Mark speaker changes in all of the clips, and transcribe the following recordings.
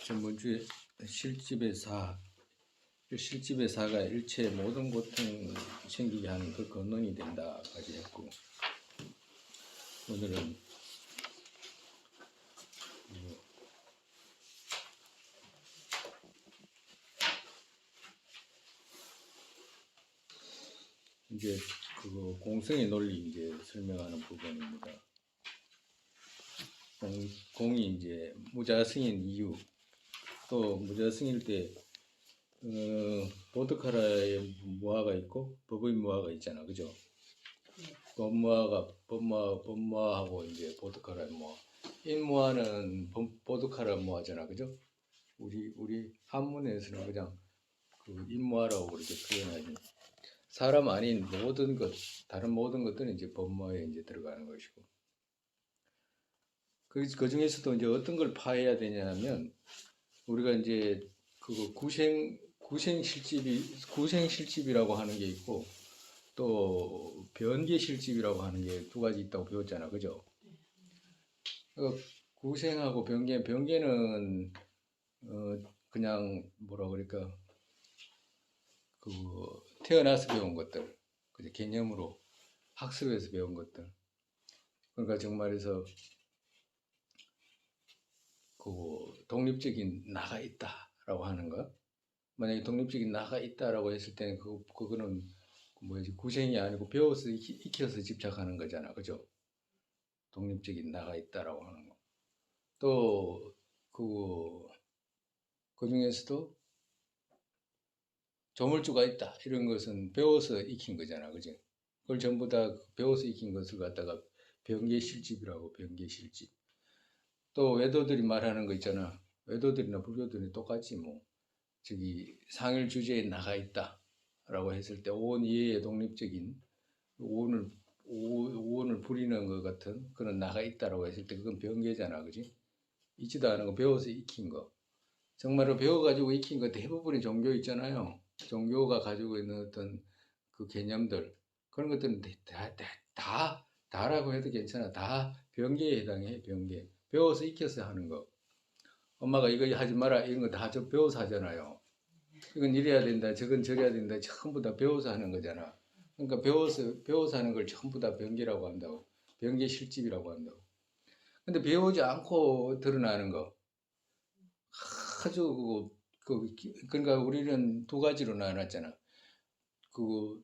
Speaker 1: 전문주의 실집의 사, 실집의 사가 일체의 모든 고통 생기게 하는 그 근원이 된다까지 했고, 오늘은 이제 그 공성의 논리 이제 설명하는 부분입니다. 공이 이제 무자성인 이유, 또 무자성일 때 보드카라의 무아가 있고 법의 무아가 있잖아, 그죠? 법무하고 이제 보드카라의 무아. 인무아는 보드카라 무아잖아, 그죠? 우리 한문에서는 그냥 그 인무아라고 그렇게 표현하지. 사람 아닌 모든 것, 다른 모든 것들은 이제 법무아에 이제 들어가는 것이고. 그 중에서도 이제 어떤 걸 파해야 되냐면, 우리가 이제 그거 구생실집이라고 하는 게 있고, 또 변계실집이라고 하는 게 두 가지 있다고 배웠잖아, 그죠? 구생하고 변계는 그냥 뭐라 그럴까, 그 태어나서 배운 것들, 그 개념으로 학습에서 배운 것들. 그러니까 정말에서 그 독립적인 나가 있다라고 하는 거. 만약에 독립적인 나가 있다라고 했을 때는 그거는 뭐지, 구생이 아니고 배워서 익혀서 집착하는 거잖아, 그죠? 독립적인 나가 있다라고 하는 거. 또 그 중에서도 조물주가 있다 이런 것은 배워서 익힌 거잖아, 그지? 그걸 전부 다 배워서 익힌 것을 갖다가 변계실집이라고, 변계실집. 또 외도들이 말하는 거 있잖아. 외도들이나 불교들이 똑같이 뭐 저기 상일 주제에 나가 있다라고 했을 때 오온 이해의 독립적인 오온을 부리는 것 같은 그런 나가 있다라고 했을 때 그건 변계잖아, 그지? 있지도 않은 거 배워서 익힌 거. 정말로 배워가지고 익힌 거 대부분의 종교 있잖아요. 종교가 가지고 있는 어떤 그 개념들, 그런 것들은 다라고 해도 괜찮아. 다 변계에 해당해, 변계. 배워서 익혀서 하는 거. 엄마가 이거 하지 마라, 이런 거 다 배워서 하잖아요. 이건 이래야 된다, 저건 저래야 된다, 전부 다 배워서 하는 거잖아. 그러니까 배워서 하는 걸 전부 다 변계라고 한다고. 변계 실집이라고 한다고. 근데 배우지 않고 드러나는 거. 아주 그러니까 우리는 두 가지로 나눴잖아. 그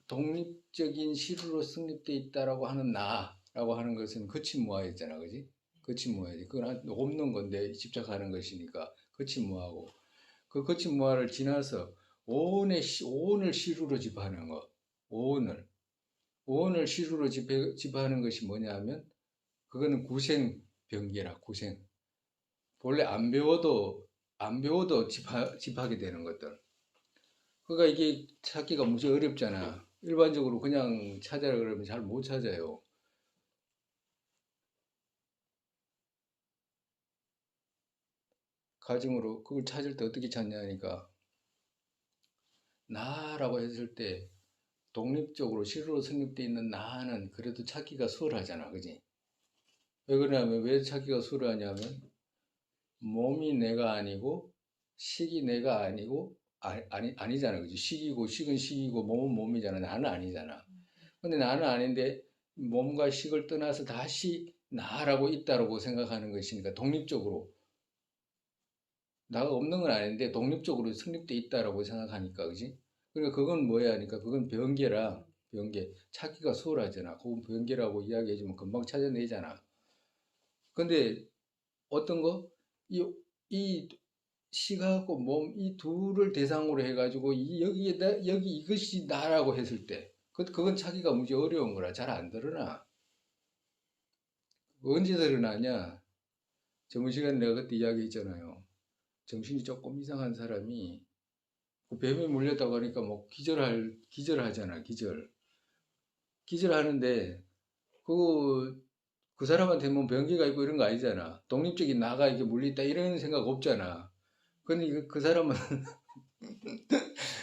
Speaker 1: 독립적인 실으로 성립돼 있다라고 하는 나라고 하는 것은 거친 무아였잖아, 그지? 거친 무아지. 그건 없는 건데 집착하는 것이니까 거친 무아고, 그 거친 무아를 지나서 오온을 실으로 집하는 거. 오온을 실으로 집하는 것이 뭐냐면 그거는 구생변계라, 구생. 본래 안 배워도 집하게 되는 것들. 그러니까 이게 찾기가 무지 어렵잖아. 일반적으로 그냥 찾아라 그러면 잘 못 찾아요. 가정으로 그걸 찾을 때 어떻게 찾냐니까, 나라고 했을 때 독립적으로 실로 성립되어 있는 나는 그래도 찾기가 수월하잖아, 그지? 왜 그러냐면, 왜 찾기가 수월하냐면 몸이 내가 아니고 식이 내가 아니고 아니잖아, 그지? 식은 식이고 몸은 몸이잖아. 나는 아니잖아. 근데 나는 아닌데 몸과 식을 떠나서 다시 나라고 있다라고 생각하는 것이니까, 독립적으로 나가 없는 건 아닌데 독립적으로 성립돼 있다라고 생각하니까, 그지? 그러니까 그건 뭐야 하니까, 그건 변계라. 변계. 찾기가 수월하잖아. 그건 변계라고 이야기해주면 금방 찾아내잖아. 근데 어떤 거? 이 시각하고 몸, 이 둘을 대상으로 해가지고 여기 이것이 나라고 했을 때 그건 찾기가 무지 어려운 거라 잘 안 드러나. 언제 드러나냐? 저번 시간에 내가 그때 이야기했잖아요. 정신이 조금 이상한 사람이 그 뱀에 물렸다고 하니까 뭐 기절하잖아, 기절하는데 그 사람한테 뭐 병기가 있고 이런 거 아니잖아. 독립적인 나가 이렇게 물렸다 이런 생각 없잖아. 근데 그 사람은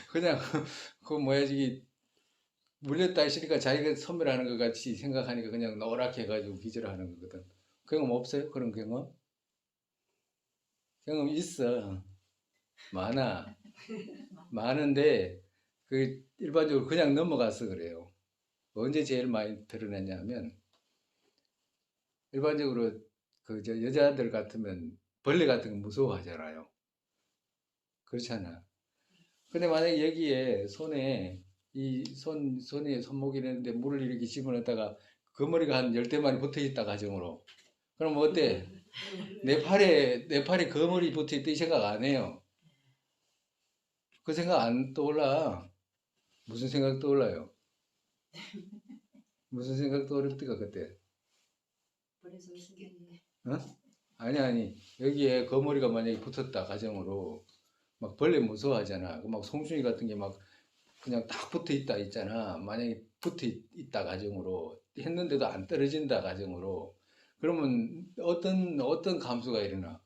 Speaker 1: 그냥 그 뭐야, 저기 물렸다 했으니까 자기가 선별하는 것 같이 생각하니까 그냥 노랗게 해가지고 기절하는 거거든. 경험 없어요? 그런 경험? 경험 있어. 많아. 많은데 그 일반적으로 그냥 넘어가서 그래요. 언제 제일 많이 드러났냐면 일반적으로 그 저 여자들 같으면 벌레 같은 거 무서워하잖아요. 그렇잖아. 근데 만약에 여기에 손에 손에 손목이 있는데 물을 이렇게 집어넣다가 그 머리가 한 10대 마리 붙어 있다 가정으로. 그럼 어때? 내 팔에 그 머리 붙어 있다 이 생각 안 해요. 그 생각 안 떠올라. 무슨 생각 떠올라요? 무슨 생각 떠오릅니까 그때?
Speaker 2: 그래서 생겼네.
Speaker 1: 어? 아니 여기에 거머리가 만약에 붙었다 가정으로 막 벌레 무서워하잖아. 막 송충이 같은 게 막 그냥 딱 붙어 있다 있잖아. 만약에 붙어 있다 가정으로 했는데도 안 떨어진다 가정으로 그러면 어떤 감수가 일어나?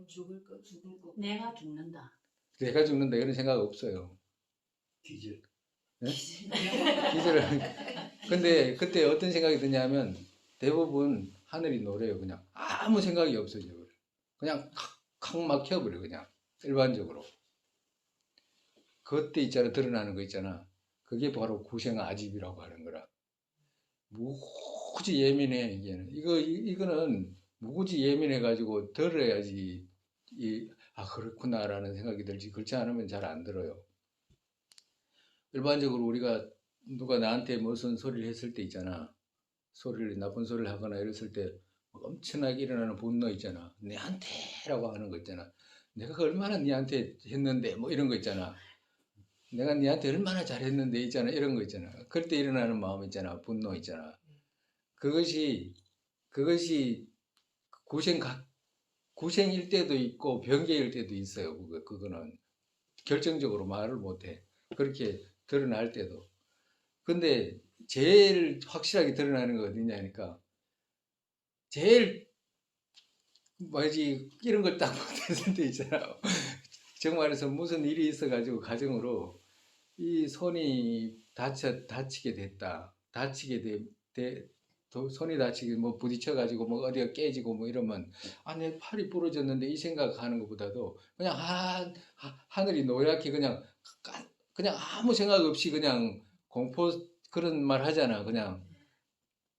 Speaker 2: 죽을 거. 내가 죽는다.
Speaker 1: 내가 죽는다 이런 생각 없어요.
Speaker 3: 기절.
Speaker 1: 예? 기절을 근데 그때 어떤 생각이 드냐면 대부분 하늘이 노래요. 그냥 아무 생각이 없어져 버려. 그냥 칵 막혀버려 그냥 일반적으로. 그때 있잖아 드러나는 거 있잖아. 그게 바로 구생아집이라고 하는 거라. 무지 예민해 이게는. 이거는 무지 예민해 가지고 들어야지 그렇구나라는 생각이 들지. 그렇지 않으면 잘 안 들어요. 일반적으로 우리가 누가 나한테 무슨 소리를 했을 때 있잖아. 나쁜 소리를 하거나 이랬을 때 엄청나게 일어나는 분노 있잖아. 내한테라고 하는 거 있잖아. 내가 얼마나 니한테 했는데 뭐 이런 거 있잖아. 내가 니한테 얼마나 잘했는데 있잖아. 이런 거 있잖아. 그럴 때 일어나는 마음 있잖아. 분노 있잖아. 그것이 구생 구생일 때도 있고 병계일 때도 있어요. 그거는 결정적으로 말을 못해. 그렇게 드러날 때도. 근데 제일 확실하게 드러나는 거 어디냐니까 제일 뭐지 이런 걸 딱 못했을 때 있잖아. 정말에서 무슨 일이 있어가지고 가정으로 이 손이 다치게 됐다. 손이 다치게 뭐 부딪혀가지고 뭐 어디가 깨지고 뭐 이러면 내 팔이 부러졌는데 이 생각하는 것보다도 그냥 하늘이 노랗게 그냥 아무 생각 없이 그냥 공포 그런 말 하잖아. 그냥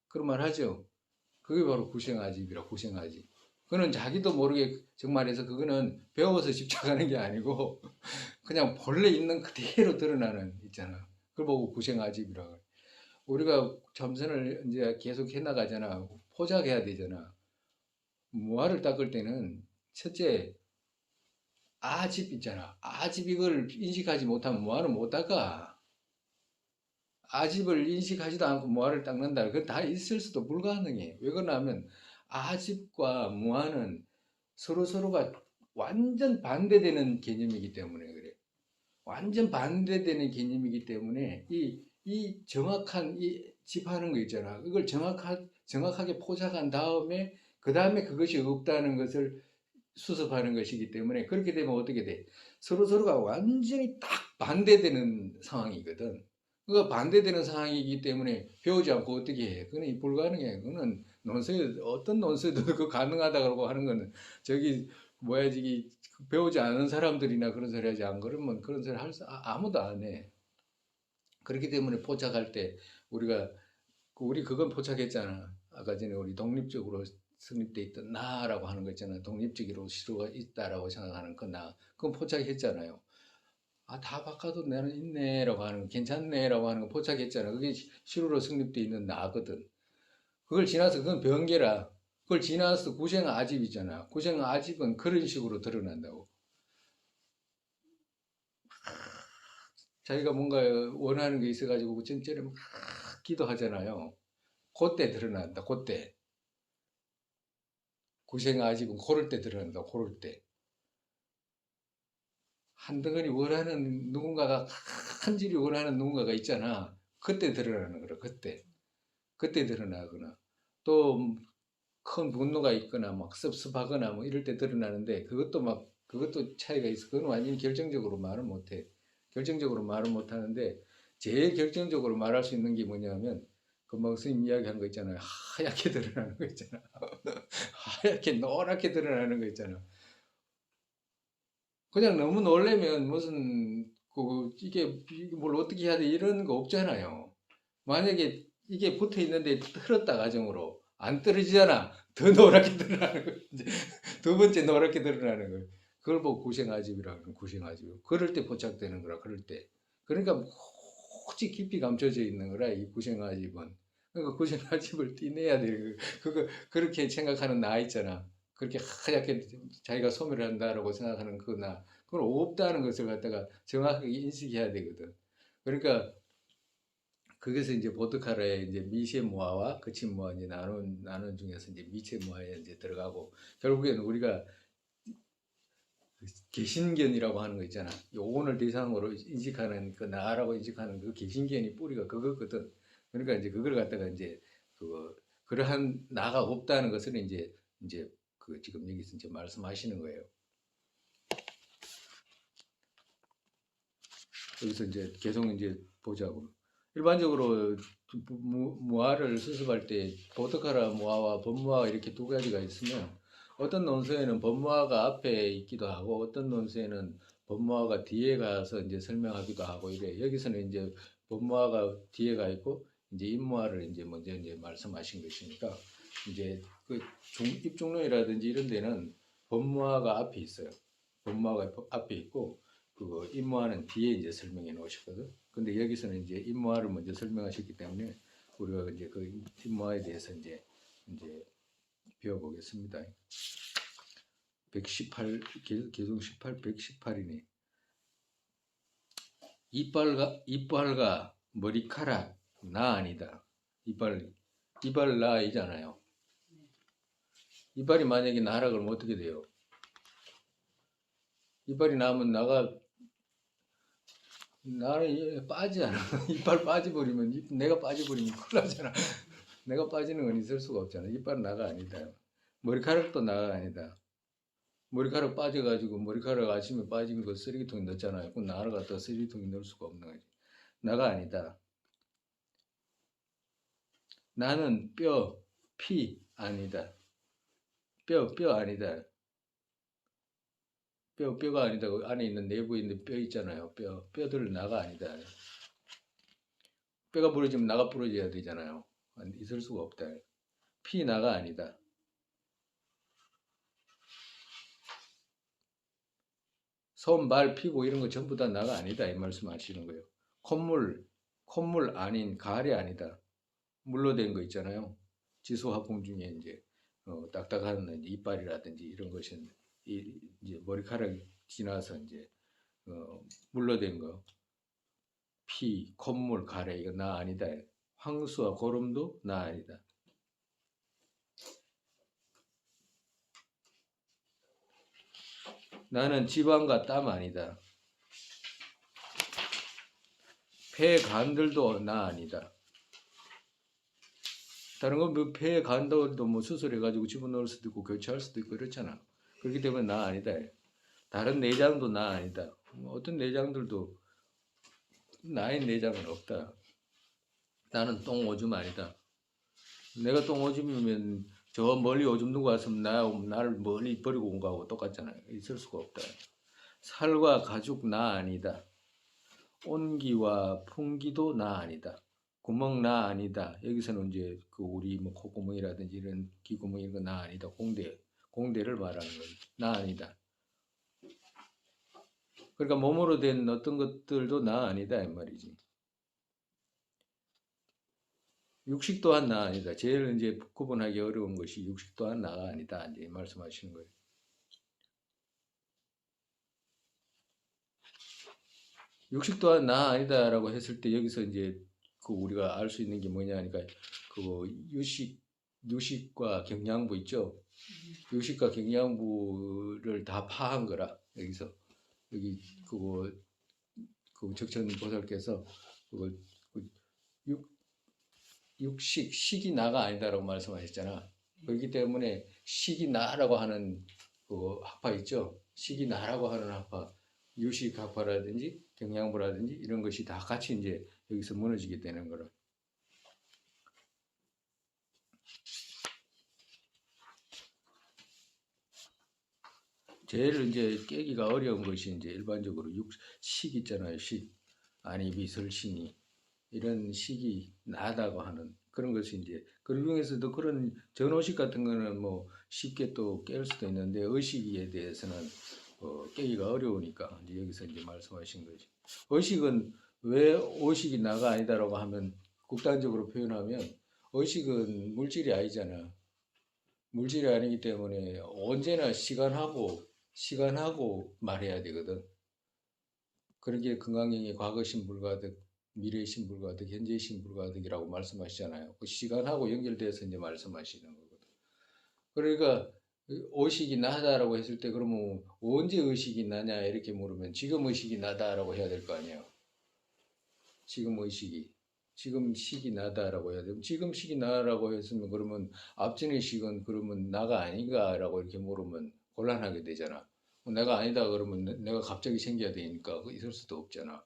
Speaker 1: 그런 말 하죠. 그게 바로 구생아집이라 구생아집. 그거는 자기도 모르게 정말해서 그거는 배워서 집착하는 게 아니고 그냥 본래 있는 그대로 드러나는 있잖아. 그걸 보고 구생아집이라고 그래. 우리가 점선을 이제 계속 해나가잖아. 포장해야 되잖아. 무화를 닦을 때는 첫째 아집 있잖아. 아집 이걸 인식하지 못하면 무화는 못 닦아. 아집을 인식하지도 않고 무화를 닦는다. 그건 다 있을 수도 불가능해. 왜 그러냐면 아집과 무화는 서로가 완전 반대되는 개념이기 때문에 그래. 완전 반대되는 개념이기 때문에 이 정확한 이 집하는 거 있잖아. 이걸 정확하게 포착한 다음에 그 다음에 그것이 없다는 것을 수습하는 것이기 때문에 그렇게 되면 어떻게 돼? 서로가 완전히 딱 반대되는 상황이거든. 그가 반대되는 상황이기 때문에 배우지 않고 어떻게 해? 그건 불가능해. 그거는 어떤 논술도 그 가능하다 그러고 하는 거는 저기 뭐야 저기 배우지 않은 사람들이나 그런 소리 하지 안 그러면 그런 소리 아무도 안 해. 그렇기 때문에 포착할 때 우리가 우리 그건 포착했잖아. 아까 전에 우리 독립적으로 성립돼 있던 나라고 하는 거 있잖아. 독립적으로 시로가 있다라고 생각하는 그 나. 그건 포착했잖아요. 다 바꿔도 나는 있네라고 하는 거, 괜찮네라고 하는 거 포착했잖아. 그게 시로로 성립돼 있는 나거든. 그걸 지나서 그건 변계라. 그걸 지나서 구생 아집이잖아. 구생 아집은 그런 식으로 드러난다고. 자기가 뭔가 원하는 게 있어가지고 전전에 막 기도하잖아요. 그때 드러난다. 그때 구생 아집은 고를 때 드러난다. 고를 때 한덩어리 원하는 누군가가 간절히 원하는 누군가가 있잖아. 그때 드러나는 거라. 그때 드러나거나 또 큰 분노가 있거나 막 섭섭하거나 뭐 이럴 때 드러나는데 그것도 차이가 있어. 그건 완전히 결정적으로 말을 못해. 결정적으로 말을 못하는데 제일 결정적으로 말할 수 있는 게 뭐냐면 금방 스님 이야기한 거 있잖아요. 하얗게 드러나는 거 있잖아. 하얗게 노랗게 드러나는 거 있잖아. 그냥 너무 놀래면 무슨 이게 뭘 어떻게 해야 돼 이런 거 없잖아요. 만약에 이게 붙어 있는데 틀었다 가정으로 안 떨어지잖아. 더 노랗게 드러나는 거예요. 이제 두 번째 노랗게 드러나는 거예요. 그걸 보고 구생아집이라 그러면 구생아집. 그럴 때 포착되는 거라 그럴 때. 그러니까 오직 깊이 감춰져 있는 거라 이 구생아집은. 그러니까 구생아집을 띠내야 돼. 그거 그렇게 생각하는 나 있잖아. 그렇게 하얗게 자기가 소멸을 한다라고 생각하는 그 나. 그건 없다는 것을 갖다가 정확하게 인식해야 되거든. 그러니까 거기서 이제 보드카라의 이제 미세모아와 그치모아 이제 나눈 중에서 이제 미세모아에 이제 들어가고 결국에는 우리가 개신견이라고 하는 거 있잖아. 영혼을 대상으로 인식하는 그 나라고 인식하는 그 개신견이 뿌리가 그거거든. 그러니까 이제 그걸 갖다가 이제 그러한 나가 없다는 것을 이제 그 지금 여기서 이제 말씀하시는 거예요. 여기서 이제 계속 이제 보자고. 일반적으로 무아를 수습할 때 보트카라 무아와 법무아가 이렇게 두 가지가 있으면 어떤 논서에는 법무아가 앞에 있기도 하고 어떤 논서에는 법무아가 뒤에 가서 이제 설명하기도 하고 이래. 여기서는 이제 법무아가 뒤에 가 있고 이제 입무아를 이제 먼저 이제 말씀하신 것이니까 이제 그 입중론이라든지 이런 데는 법무아가 앞에 있어요. 법무아가 앞에 있고 그 입무아는 뒤에 이제 설명해 놓으셨거든. 근데 여기서는 이제 입무아를 먼저 설명하셨기 때문에 우리가 이제 그 입무아에 대해서 이제 배워보겠습니다. 118 개송 18 118이네. 이빨과 머리카락 나 아니다. 이빨 나이잖아요. 이빨이 만약에 나라 그러면 어떻게 돼요? 이빨이 나면 나는 빠지잖아. 이빨 빠져버리면 내가 빠져버리면 큰일 나잖아. 내가 빠지는 건 있을 수가 없잖아. 이빨은 나가 아니다. 머리카락도 나가 아니다. 머리카락 빠져가지고 머리카락 아침에 빠진 거 쓰레기통에 넣었잖아요. 그럼 나를 갖다 쓰레기통에 넣을 수가 없는 거지. 나가 아니다. 나는 피 아니다. 뼈 아니다. 뼈가 아니다. 그 안에 있는 내부에 있는 뼈 있잖아요. 뼈들 나가 아니다. 뼈가 부러지면 나가 부러져야 되잖아요. 있을 수가 없다. 피 나가 아니다. 손, 발, 피고 이런 거 전부 다 나가 아니다. 이 말씀 하시는 거예요. 콧물 아닌 가래 아니다. 물로 된 거 있잖아요. 지수화풍 중에 이제 딱딱한 이제 이빨이라든지 이런 것이 이제 머리카락이 지나서 이제 물로 된 거, 피, 콧물, 가래 이거 나 아니다. 황수와 고름도 나 아니다. 나는 지방과 땀 아니다. 폐 간들도 나 아니다. 다른 건 폐 간들도 뭐 수술해가지고 집어넣을 수도 있고 교체할 수도 있고 그렇잖아. 그렇기 때문에 나 아니다. 다른 내장도 나 아니다. 어떤 내장들도 나의 내장은 없다. 나는 똥오줌 아니다. 내가 똥오줌이면 저 멀리 오줌 누고 왔으면 나를 멀리 버리고 온 거하고 똑같잖아요. 있을 수가 없다. 살과 가죽 나 아니다. 온기와 풍기도 나 아니다. 구멍 나 아니다. 여기서는 이제 그 우리 뭐 콧구멍이라든지 이런 귀구멍 이런 거 나 아니다. 공대를 말하는 거예요. 나 아니다. 그러니까 몸으로 된 어떤 것들도 나 아니다 이 말이지. 육식 또한 나 아니다. 제일 이제 구분하기 어려운 것이 육식 또한 나가 아니다. 이제 말씀하시는 거예요. 육식 또한 나 아니다라고 했을 때 여기서 이제 그 우리가 알 수 있는 게 뭐냐 하니까 그 유식과 경량부 있죠. 유식과 경량부를 다 파한 거라 여기서 여기 그 적천 보살께서 그걸 식이 나가 아니다라고 말씀하셨잖아. 그렇기 때문에 식이 나라고 하는 그 학파 있죠. 식이 나라고 하는 학파, 유식 학파라든지 경양부라든지 이런 것이 다 같이 이제 여기서 무너지게 되는 거라. 제일 이제 깨기가 어려운 것이 이제 일반적으로 식 있잖아요. 식. 아니, 미설신이. 이런 식이 나다고 하는 그런 것이 이제 그 중에서도 그런 전어식 같은 거는 뭐 쉽게 또 깰 수도 있는데 의식에 대해서는 깨기가 어려우니까 이제 여기서 이제 말씀하신 거지. 의식은 왜 의식이 나가 아니다라고 하면 극단적으로 표현하면 의식은 물질이 아니잖아. 물질이 아니기 때문에 언제나 시간하고 말해야 되거든. 그러기에 금강경이 과거신 불가득, 미래신 불가득, 현재신 불가득이라고 말씀하시잖아요. 그 시간하고 연결돼서 이제 말씀하시는 거거든. 그러니까 의식이 나다라고 했을 때 그러면 언제 의식이 나냐 이렇게 물으면 지금 의식이 나다라고 해야 될 거 아니에요. 지금 의식이. 지금 식이 나다라고 해야 되면 지금 식이 나라고 했으면 그러면 앞전의 식은 그러면 나가 아닌가라고 이렇게 물으면 곤란하게 되잖아. 내가 아니다 그러면 내가 갑자기 생겨야 되니까 있을 수도 없잖아.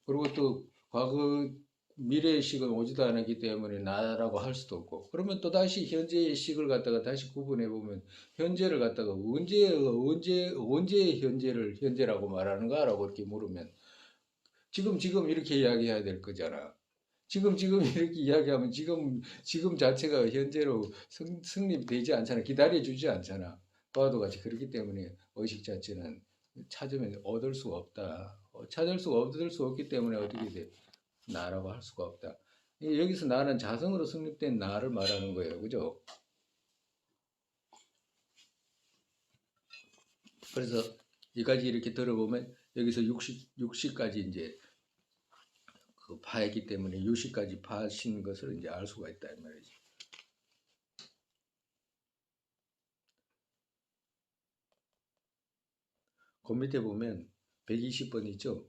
Speaker 1: 그리고 또 과거 미래의 식은 오지도 않았기 때문에 나라고 할 수도 없고 그러면 또 다시 현재의 식을 갖다가 다시 구분해 보면 현재를 갖다가 언제 현재를 현재라고 말하는가라고 이렇게 물으면 지금 이렇게 이야기해야 될 거잖아. 지금 이렇게 이야기하면 지금 자체가 현재로 성립되지 않잖아. 기다려 주지 않잖아. 그와도 같이 그렇기 때문에 의식 자체는 찾으면 얻을 수가 없다. 얻을 수 없기 때문에 어떻게 돼? 나라고 할 수가 없다. 여기서 나는 자성으로 성립된 나를 말하는 거예요. 그죠? 그래서 이까지 이렇게 들어보면 여기서 육식까지 이제 그 파했기 때문에 유식까지 파신 것을 이제 알 수가 있다 이 말이지. 그 밑에 보면 120번 있죠.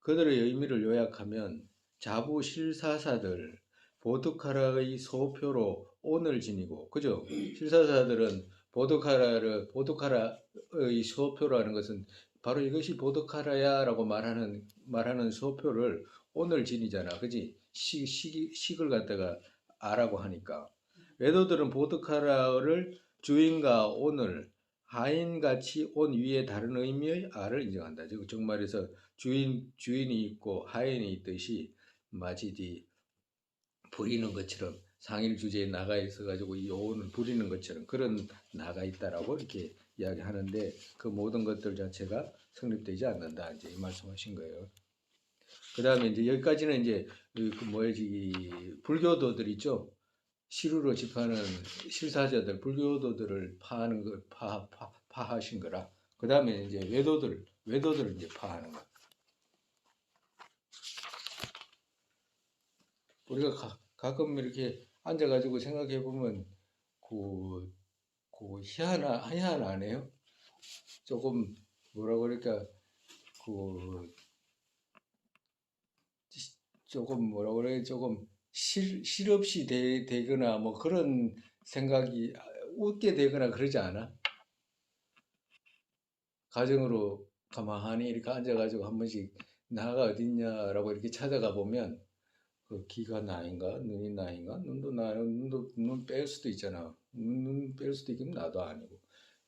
Speaker 1: 그들의 의미를 요약하면 자부 실사사들 보드카라의 소표로 온을 지니고 그죠? 실사사들은 보드카라의 소표라는 것은 바로 이것이 보드카라야라고 말하는 소표를 온을 지니잖아. 그지? 식을 갖다가 아라고 하니까. 외도들은 보드카라를 주인과 온을 하인같이 온 위에 다른 의미의 아를 인정한다. 즉 정말에서 주인이 있고 하인이 있듯이 마치 부리는 것처럼 상일 주제에 나가 있어가지고 이 오는 부리는 것처럼 그런 나가 있다라고 이렇게 이야기하는데 그 모든 것들 자체가 성립되지 않는다. 이제 이 말씀하신 거예요. 그 다음에 이제 여기까지는 이제 그 뭐지 불교도들 있죠. 시루로 집하는 실사자들 불교도들을 파하는 걸 파하신 거라. 그 다음에 이제 외도들을 이제 파하는 거. 우리가 가끔 이렇게 앉아가지고 생각해 보면 그 희한하네요. 조금 뭐라 그럴까 그 조금 뭐라 그래 조금 실없이 되거나 뭐 그런 생각이 웃게 되거나 그러지 않아? 가정으로 가만히 이렇게 앉아가지고 한 번씩 나가 어딨냐라고 이렇게 찾아가 보면 그 귀가 나인가 눈이 나인가 눈도 나요 눈 뺄 수도 있잖아 눈 뺄 수도 있긴 나도 아니고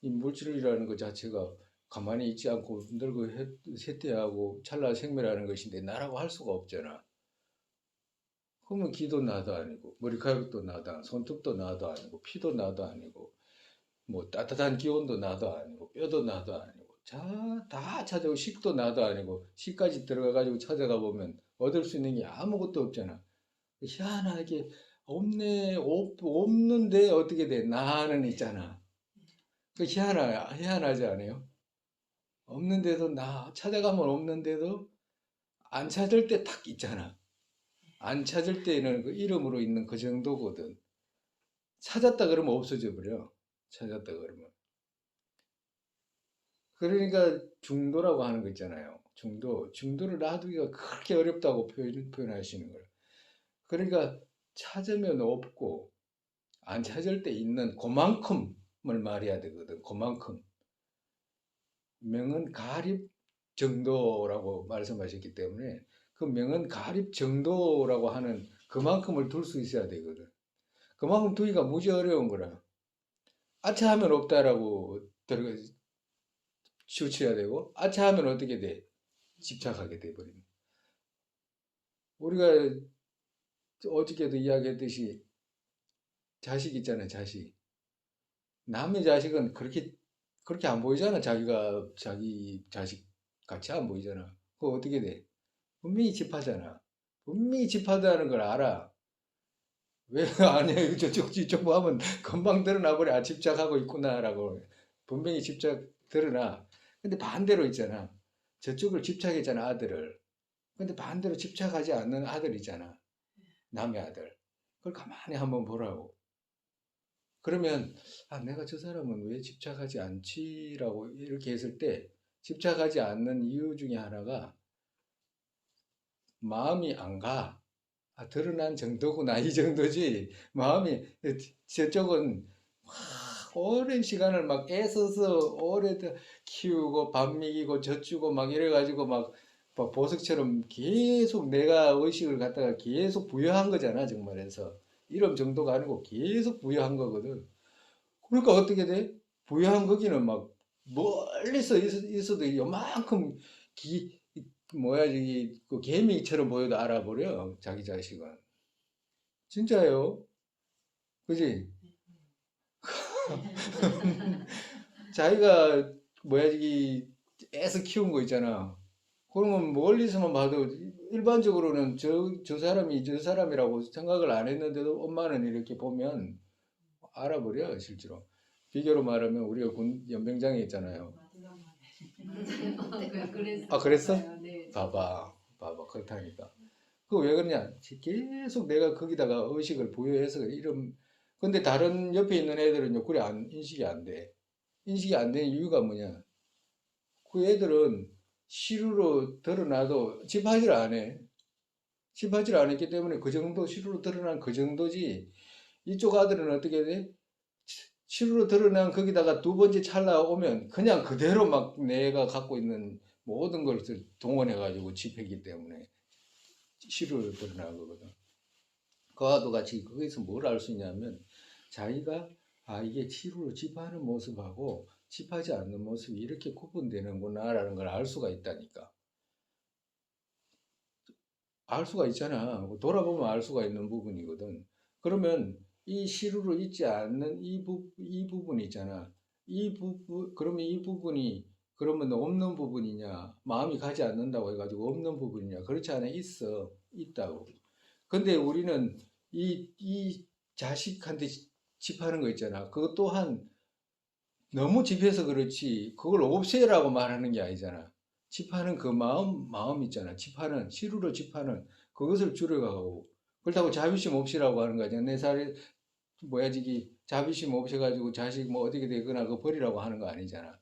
Speaker 1: 이 물질이라는 것 자체가 가만히 있지 않고 늙고 쇠퇴하고 찰나생멸하는 것인데 나라고 할 수가 없잖아. 그러면 귀도 나도 아니고 머리카락도 나도 아니고 손톱도 나도 아니고 피도 나도 아니고 뭐 따뜻한 기온도 나도 아니고 뼈도 나도 아니고 다 찾아오고 식도 나도 아니고 식까지 들어가 가지고 찾아가 보면 얻을 수 있는 게 아무것도 없잖아. 희한하게 없는데 어떻게 돼? 나는 있잖아. 그 희한하지 않아요? 없는데도 찾아가면 없는데도 안 찾을 때 딱 있잖아. 안 찾을 때는 그 이름으로 있는 그 정도거든. 찾았다 그러면 없어져 버려. 찾았다 그러면. 그러니까 중도라고 하는 거 있잖아요. 중도를 놔두기가 그렇게 어렵다고 표현하시는 거예요. 그러니까 찾으면 없고 안 찾을 때 있는 그만큼을 말해야 되거든. 그만큼. 명은 가립 정도라고 말씀하셨기 때문에 그 명은 가립 정도라고 하는 그만큼을 둘 수 있어야 되거든. 그만큼 두기가 무지 어려운 거라. 아차 하면 없다라고 치우쳐야 되고 아차하면 어떻게 돼? 집착하게 돼버리는. 우리가 어저께도 이야기했듯이 자식 있잖아요, 자식. 남의 자식은 그렇게 안 보이잖아. 자기 자식 같이 안 보이잖아. 그거 어떻게 돼? 분명히 집하잖아. 분명히 집하다는 걸 알아. 왜 아니야? 저쪽 하면 금방 드러나 버려. 아, 집착하고 있구나라고. 분명히 집착 드러나. 근데 반대로 있잖아. 저쪽을 집착했잖아, 아들을. 근데 반대로 집착하지 않는 아들이잖아. 남의 아들. 그걸 가만히 한번 보라고. 그러면 아, 내가 저 사람은 왜 집착하지 않지라고 이렇게 했을 때 집착하지 않는 이유 중에 하나가 마음이 안 가. 아, 드러난 정도구나 이 정도지. 마음이 저쪽은 막 오랜 시간을 막 애써서 오래 키우고 밥 먹이고 젖주고 막 이래가지고 막 보석처럼 계속 내가 의식을 갖다가 계속 부여한 거잖아 정말에서. 이런 정도가 아니고 계속 부여한 거거든. 그러니까 어떻게 돼? 부여한 거기는 막 멀리서 있어도 요만큼 기, 뭐야, 저기, 그 개미처럼 보여도 알아버려, 자기 자식은. 진짜예요. 그지? 자기가, 뭐야, 저기, 애서 키운 거 있잖아. 그러면 멀리서만 봐도 일반적으로는 저 사람이 저 사람이라고 생각을 안 했는데도 엄마는 이렇게 보면 알아버려, 실제로. 비교로 말하면 우리가 군 연병장에 있잖아요. 아, 그랬어?
Speaker 2: 네.
Speaker 1: 봐봐, 그렇다니까. 그 왜 그러냐? 계속 내가 거기다가 의식을 부여해서 이런, 근데 다른 옆에 있는 애들은요, 그래, 인식이 안 돼. 인식이 안 되는 이유가 뭐냐? 그 애들은 시루로 드러나도 집하지를 안 해. 집하지를 않았기 때문에 그 정도, 시루로 드러난 그 정도지. 이쪽 아들은 어떻게 돼? 시루로 드러난 거기다가 두 번째 찰나 오면 그냥 그대로 막 내가 갖고 있는 모든 것을 동원해가지고 집했기 때문에 시루로 드러난 거거든. 그와도 같이 거기서 뭘 알 수 있냐면 자기가 아 이게 치루로 집하는 모습하고 집하지 않는 모습이 이렇게 구분되는구나라는 걸 알 수가 있다니까. 알 수가 있잖아. 돌아보면 알 수가 있는 부분이거든. 그러면 이 시루로 있지 않는 이 부분이 있잖아. 그러면 이 부분이 그러면 없는 부분이냐? 마음이 가지 않는다고 해가지고 없는 부분이냐? 그렇지 않아. 있다고. 근데 우리는 이 자식한테 집하는 거 있잖아. 그것 또한 너무 집해서 그렇지, 그걸 없애라고 말하는 게 아니잖아. 집하는 그 마음 있잖아. 집하는, 시루로 집하는 그것을 줄여가고. 그렇다고 자비심 없이라고 하는 거잖아. 내 살이, 뭐야, 지기, 자비심 없어가지고 자식 뭐 어떻게 되거나 그거 버리라고 하는 거 아니잖아.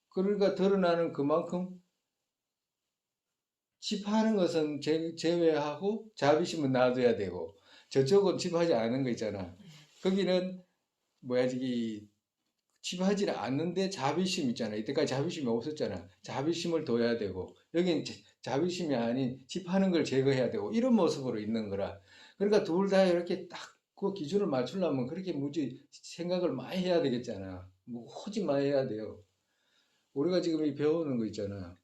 Speaker 1: 그러니까 드러나는 그만큼 집하는 것은 제외하고 자비심은 놔둬야 되고 저쪽은 집하지 않은 거 있잖아. 거기는 뭐야 저기 집하지 않는데 자비심 있잖아. 이때까지 자비심이 없었잖아. 자비심을 둬야 되고 여기는 자비심이 아닌 집하는 걸 제거해야 되고 이런 모습으로 있는 거라. 그러니까 둘 다 이렇게 딱 그 기준을 맞추려면 그렇게 무지 생각을 많이 해야 되겠잖아. 무지 많이 해야 돼요. 우리가 지금 이 배우는 거 있잖아.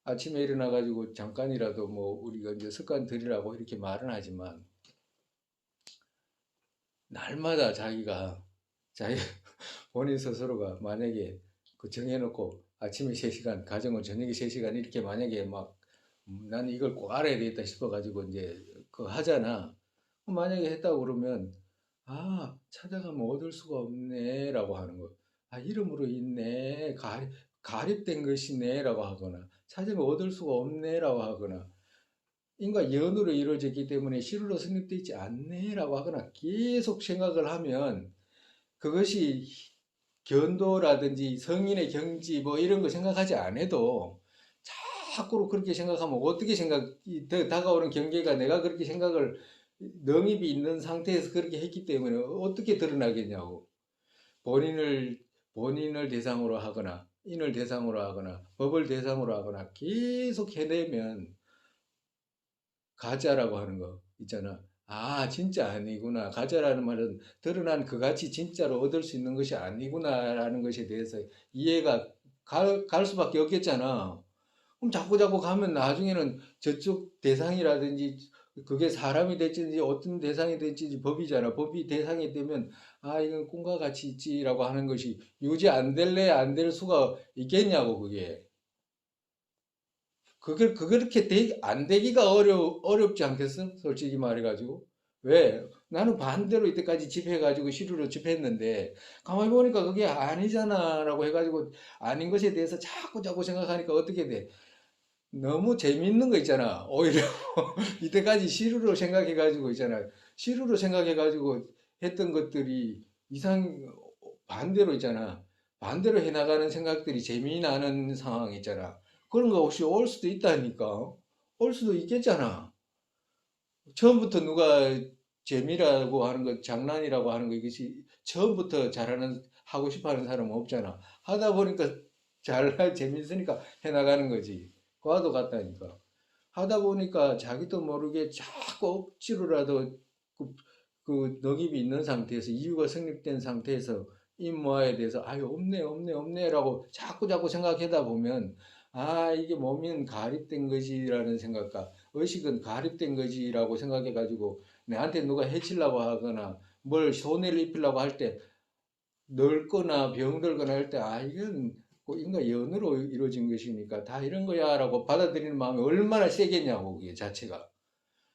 Speaker 1: 아침에 일어나가지고 잠깐이라도 뭐 우리가 이제 습관 들이라고 이렇게 말은 하지만 날마다 자기 본인 스스로가 만약에 그 정해놓고 아침에 3시간, 가정은 저녁에 3시간 이렇게 만약에 막 나는 이걸 꼭 알아야 되겠다 싶어가지고 이제 그 하잖아. 만약에 했다고 그러면 아 찾아가면 얻을 수가 없네라고 하는 거. 아 이름으로 있네. 가립된 것이네라고 하거나 찾으면 얻을 수가 없네라고 하거나 인과 연으로 이루어졌기 때문에 실로 성립되어 있지 않네라고 하거나 계속 생각을 하면 그것이 견도라든지 성인의 경지 뭐 이런 거 생각하지 않아도 자꾸로 그렇게 생각하면 어떻게 다가오는 경계가 내가 그렇게 생각을 능입이 있는 상태에서 그렇게 했기 때문에 어떻게 드러나겠냐고. 본인을 본인을 대상으로 하거나 인을 대상으로 하거나 법을 대상으로 하거나 계속 해내면 가짜라고 하는 거 있잖아. 아, 진짜 아니구나. 가짜라는 말은 드러난 그같이 진짜로 얻을 수 있는 것이 아니구나라는 것에 대해서 이해가 갈 수밖에 없겠잖아. 그럼 자꾸 가면 나중에는 저쪽 대상이라든지 그게 사람이 될지 어떤 대상이 될지 법이잖아. 법이 대상이 되면 아 이건 꿈과 같이 있지라고 하는 것이 유지 안 될래 안 될 수가 있겠냐고 그게. 그렇게 안 되기가 어렵지 않겠어? 솔직히 말해가지고. 왜? 나는 반대로 이때까지 집회해가지고 시루로 집회했는데, 가만히 보니까 그게 아니잖아, 라고 해가지고, 아닌 것에 대해서 자꾸 생각하니까 어떻게 돼? 너무 재밌는 거 있잖아. 오히려 이때까지 시루로 생각해가지고 있잖아. 시루로 생각해가지고 했던 것들이 반대로 있잖아. 반대로 해나가는 생각들이 재미나는 상황 있잖아. 그런 거 없이 올 수도 있다니까. 올 수도 있겠잖아. 처음부터 누가 재미라고 하는 거, 장난이라고 하는 거, 이것이 처음부터 하고 싶어 하는 사람은 없잖아. 하다 보니까 재밌으니까 해나가는 거지. 과도 같다니까. 하다 보니까 자기도 모르게 자꾸 억지로라도 그 넉입이 있는 상태에서 이유가 성립된 상태에서 임무화에 대해서 아유 없네라고 자꾸 생각하다 보면 아 이게 몸은 가립된 것이라는 생각과 의식은 가립된 것이라고 생각해 가지고 내한테 누가 해치려고 하거나 뭘 손해를 입히려고 할 때 늙거나 병들거나 할 때 아 이건 인간 연으로 이루어진 것이니까 다 이런 거야라고 받아들이는 마음이 얼마나 세겠냐고 그게 자체가.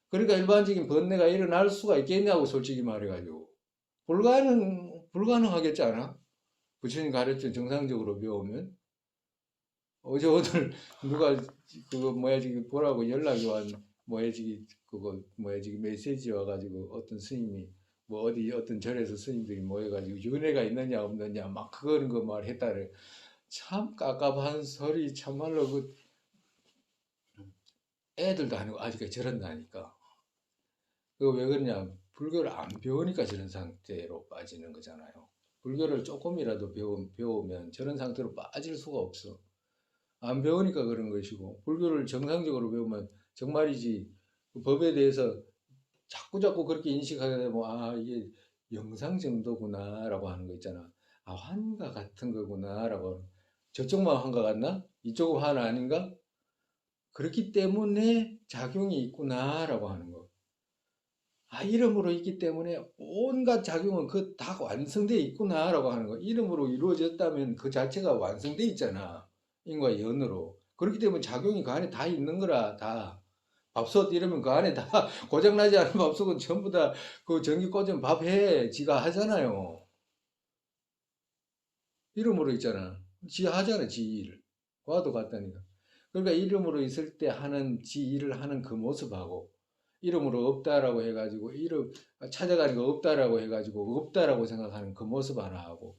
Speaker 1: 그러니까 일반적인 번뇌가 일어날 수가 있겠냐고 솔직히 말해가지고 불가능하겠지 않아? 부처님 가르쳐 정상적으로 배우면 어제 오늘 누가 그거 뭐야 지금 보라고 연락이 왔 뭐야 지금 그거 뭐야 지금 메시지 와가지고 어떤 스님이 뭐 어디 어떤 절에서 스님들이 모여가지고 윤회가 있느냐 없느냐 막 그런 거 말했다래. 참 깝깝한 소리 참말로 그 애들도 아니고 아직까지 저런다니까. 그거 왜 그러냐? 불교를 안 배우니까 저런 상태로 빠지는 거잖아요. 불교를 조금이라도 배우면 저런 상태로 빠질 수가 없어. 안 배우니까 그런 것이고, 불교를 정상적으로 배우면 정말이지, 그 법에 대해서 자꾸 그렇게 인식하게 되면, 아, 이게 영상 정도구나라고 하는 거 있잖아. 아, 환과 같은 거구나라고. 저쪽만 환과 같나? 이쪽은 환 아닌가? 그렇기 때문에 작용이 있구나라고 하는 거. 아, 이름으로 있기 때문에 온갖 작용은 그 다 완성되어 있구나라고 하는 거. 이름으로 이루어졌다면 그 자체가 완성되어 있잖아. 인과 연으로. 그렇기 때문에 작용이 그 안에 다 있는 거라, 다. 밥솥 이러면 그 안에 다 고장나지 않은 밥솥은 전부 다 그 전기 꽂으면 밥 해. 지가 하잖아요. 이름으로 있잖아. 지 하잖아, 지 일. 과도 같다니까. 그러니까 이름으로 있을 때 하는 지 일을 하는 그 모습하고 이름으로 없다라고 해가지고 이름 찾아가니까 없다라고 해가지고 없다라고 생각하는 그 모습 하나 하고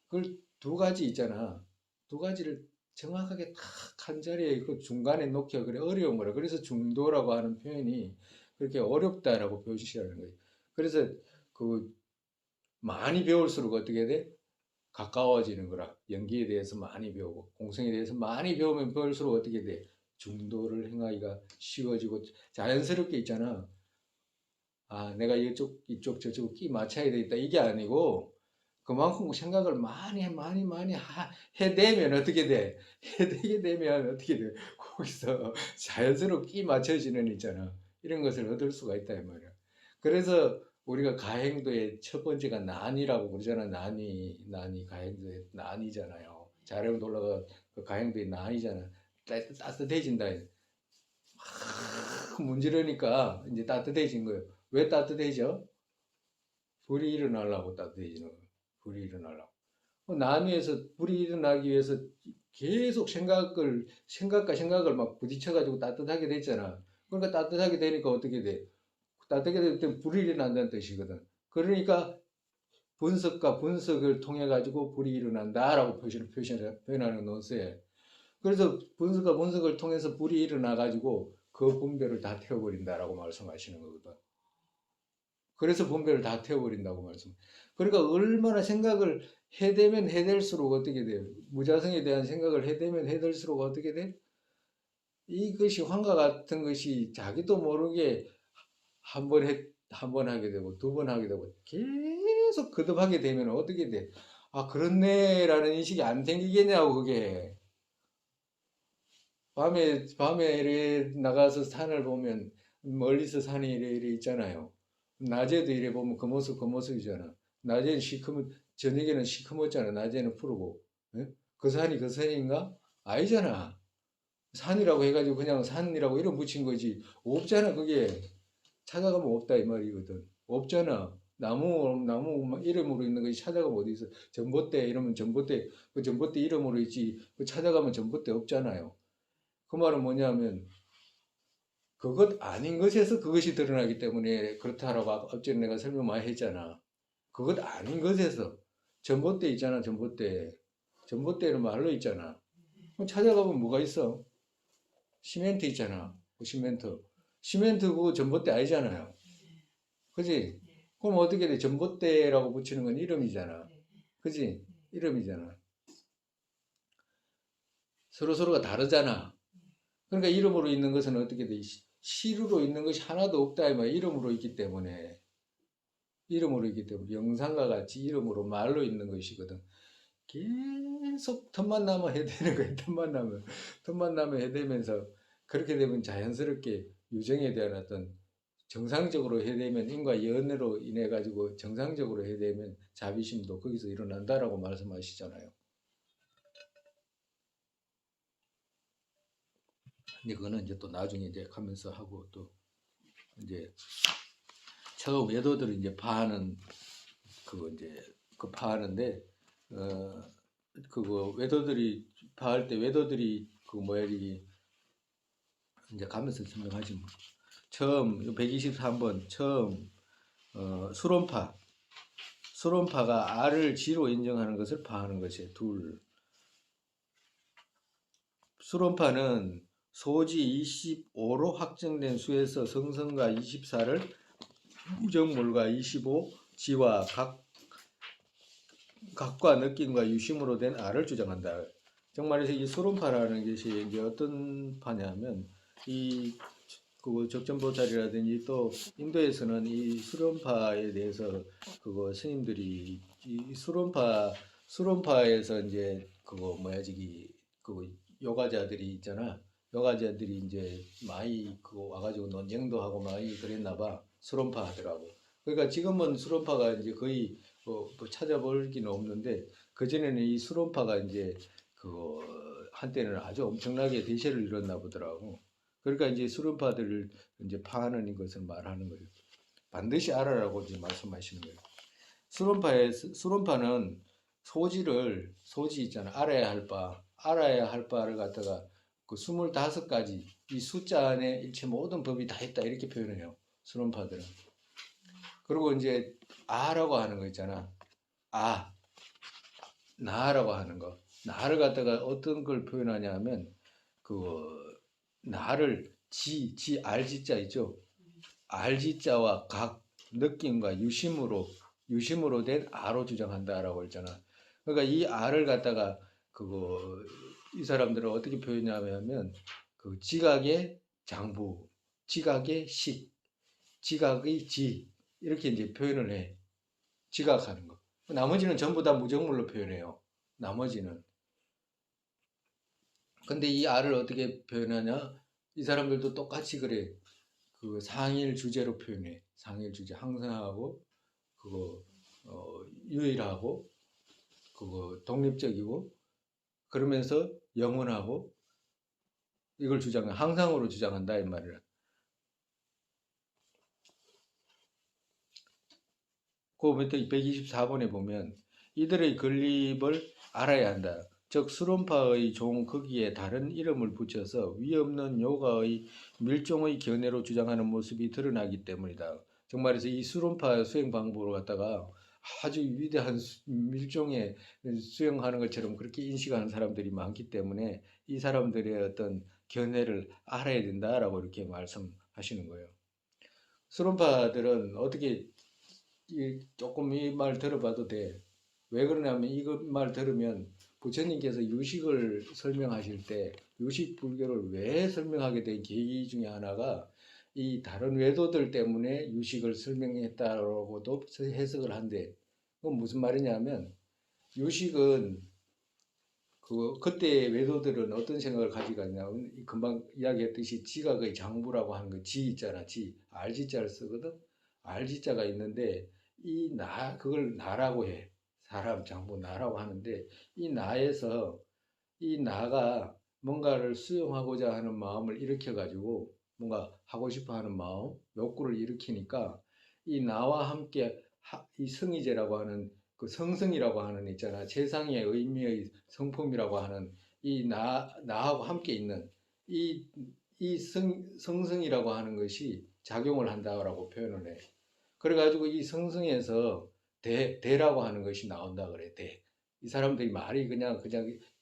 Speaker 1: 그걸 두 가지 있잖아. 두 가지를 정확하게 딱 한 자리에 그 중간에 놓기가 그래 어려운 거라. 그래서 중도라고 하는 표현이 그렇게 어렵다라고 표시하는 거예요. 그래서 그 많이 배울수록 어떻게 돼? 가까워지는 거라. 연기에 대해서 많이 배우고 공성에 대해서 많이 배우면 배울수록 어떻게 돼? 중도를 행하기가 쉬워지고 자연스럽게 있잖아. 아, 내가 이쪽 저쪽 끼 맞춰야 되겠다. 이게 아니고 그만큼 생각을 많이 해대면 어떻게 돼? 해대게 되면 어떻게 돼? 거기서 자연스럽게 끼 맞춰지는 있잖아. 이런 것을 얻을 수가 있다 이 말이야. 그래서 우리가 가행도의 첫 번째가 난이라고 그러잖아. 난이 가행도의 난이잖아요. 잘하면 올라가 그 가행도의 난이잖아. 따뜻해진다. 문지르니까 이제 따뜻해진 거예요. 왜 따뜻해져? 불이 일어나려고 따뜻해지는 거예요. 불이 일어나려고. 나뉘어서 불이 일어나기 위해서 계속 생각과 생각을 막 부딪혀가지고 따뜻하게 됐잖아. 그러니까 따뜻하게 되니까 어떻게 돼? 따뜻하게 될 때 불이 일어난다는 뜻이거든. 그러니까 분석과 분석을 통해 가지고 불이 일어난다라고 표현하는 논스에. 그래서 분석과 분석을 통해서 불이 일어나 가지고 그 분별을 다 태워버린다라고 말씀하시는 거거든. 그래서 분별을 다 태워버린다고 말씀. 그러니까 얼마나 생각을 해대면 해댈수록 어떻게 돼요? 무자성에 대한 생각을 해대면 해댈수록 어떻게 돼? 이것이 환과 같은 것이 자기도 모르게 한 번 하게 되고 두 번 하게 되고 계속 거듭하게 되면 어떻게 돼? 아, 그렇네라는 인식이 안 생기겠냐고 그게. 밤에 이래 나가서 산을 보면 멀리서 산이 이래 있잖아요. 낮에도 이래 보면 그 모습이잖아. 낮에는 저녁에는 시커멓잖아. 낮에는 푸르고. 예? 그 산이 그 산인가? 아니잖아. 산이라고 해가지고 그냥 산이라고 이름 붙인 거지. 없잖아, 그게. 찾아가면 없다 이 말이거든. 없잖아. 나무 막 이름으로 있는 것이 찾아가면 어디 있어? 전봇대 이러면 전봇대 그 전봇대 이름으로 있지. 그 찾아가면 전봇대 없잖아요. 그 말은 뭐냐면 그것 아닌 것에서 그것이 드러나기 때문에 그렇다라고 앞전에 내가 설명 많이 했잖아. 그것 아닌 것에서 전봇대 있잖아. 전봇대는 말로 있잖아. 그럼 찾아가면 뭐가 있어? 시멘트 있잖아. 그 시멘트고 전봇대 아니잖아요. 그지? 그럼 어떻게 돼? 전봇대라고 붙이는 건 이름이잖아. 그지? 이름이잖아. 서로가 다르잖아. 그러니까 이름으로 있는 것은 어떻게 돼? 시루로 있는 것이 하나도 없다. 이 말. 이름으로 있기 때문에. 영상과 같이 이름으로 말로 있는 것이거든. 계속 틈만 나면 해대는 거야. 틈만 나면 해대면서 그렇게 되면 자연스럽게 유정에 대한 어떤 정상적으로 해대면 인과 연애로 인해 가지고 정상적으로 해대면 자비심도 거기서 일어난다라고 말씀하시잖아요. 근데 그거는 이제 또 나중에 이제 가면서 하고 또 이제 처음 외도들을 이제 파하는 그거 이제 그 파하는데 그거 외도들이 파할 때 외도들이 그 뭐야 이게 이제 가면서 설명하지 뭐. 처음 123번 처음 수론파가 R을 G로 인정하는 것을 파하는 것이에요. 둘. 수론파는 소지 25로 확정된 수에서 성성과 24를 무정물과 25, 지와 각과 느낌과 유심으로 된 R을 주장한다. 정말에서 이 수론파라는 것이 이제 어떤 파냐면 이 그 적전보살이라든지 또 인도에서는 이 수론파에 대해서 그거 스님들이 이 수론파에서 이제 그거 뭐야 저기 그 요가자들이 있잖아. 요가자들이 이제 많이 그거 와가지고 논쟁도 하고 많이 그랬나 봐. 수론파 하더라고. 그러니까 지금은 수론파가 이제 거의 뭐 찾아볼 기는 없는데 그전에는 이 수론파가 이제 그 한때는 아주 엄청나게 대세를 이뤘나 보더라고. 그러니까 이제 수론파들을 이제 파하는 것을 말하는 거예요. 반드시 알아라고 이제 말씀하시는 거예요. 수론파는 소지 있잖아. 알아야 할 바를 갖다가 그 25가지 이 숫자 안에 일체 모든 법이 다 있다 이렇게 표현해요. 수론파들은. 그리고 이제 아라고 하는 거 있잖아. 아, 나라고 하는 거. 나를 갖다가 어떤 걸 표현하냐면 그 나를 알지자 있죠. 알지자와 각 느낌과 유심으로 된 아로 주장한다라고 했잖아. 그러니까 이 아를 갖다가 그거 이 사람들은 어떻게 표현하냐면 그 지각의 장부, 지각의 식, 지각의 지 이렇게 이제 표현을 해. 지각하는 거. 나머지는 전부 다 무정물로 표현해요. 나머지는. 근데 이 알을 어떻게 표현하냐? 이 사람들도 똑같이 그래. 그 상일 주제로 표현해. 상일 주제 항상하고 그거 유일하고 그거 독립적이고 그러면서 영원하고 이걸 주장해. 항상으로 주장한다 이 말이야. 그 밑에 124번에 보면 이들의 건립을 알아야 한다. 즉 수론파의 종 거기에 다른 이름을 붙여서 위 없는 요가의 밀종의 견해로 주장하는 모습이 드러나기 때문이다. 정말해서 이 수론파 수행 방법을 갖다가 아주 위대한 밀종에 수행하는 것처럼 그렇게 인식하는 사람들이 많기 때문에 이 사람들의 어떤 견해를 알아야 된다라고 이렇게 말씀하시는 거예요. 수론파들은 어떻게 조금 이 말 들어봐도 돼. 왜 그러냐면 이거 말 들으면 부처님께서 유식을 설명하실 때 유식 불교를 왜 설명하게 된 계기 중에 하나가 이 다른 외도들 때문에 유식을 설명했다라고도 해석을 한대. 그건 무슨 말이냐면 유식은 그때 외도들은 어떤 생각을 가지고 있냐면 금방 이야기했듯이 지각의 장부라고 하는 거 지 있잖아. 지 알지자를 쓰거든. 알지자가 있는데 그걸 나라고 해. 사람 장부 나라고 하는데 이 나에서 이 나가 뭔가를 수용하고자 하는 마음을 일으켜 가지고 뭔가 하고 싶어 하는 마음, 욕구를 일으키니까 이 나와 함께 이 성의제라고 하는 그 성성이라고 하는 있잖아. 세상의 의미의 성품이라고 하는 이 나하고 함께 있는 이, 성성이라고 하는 것이 작용을 한다라고 표현을 해. 그래가지고 이 성성에서 대라고 하는 것이 나온다 그래, 대. 이 사람들이 말이 그냥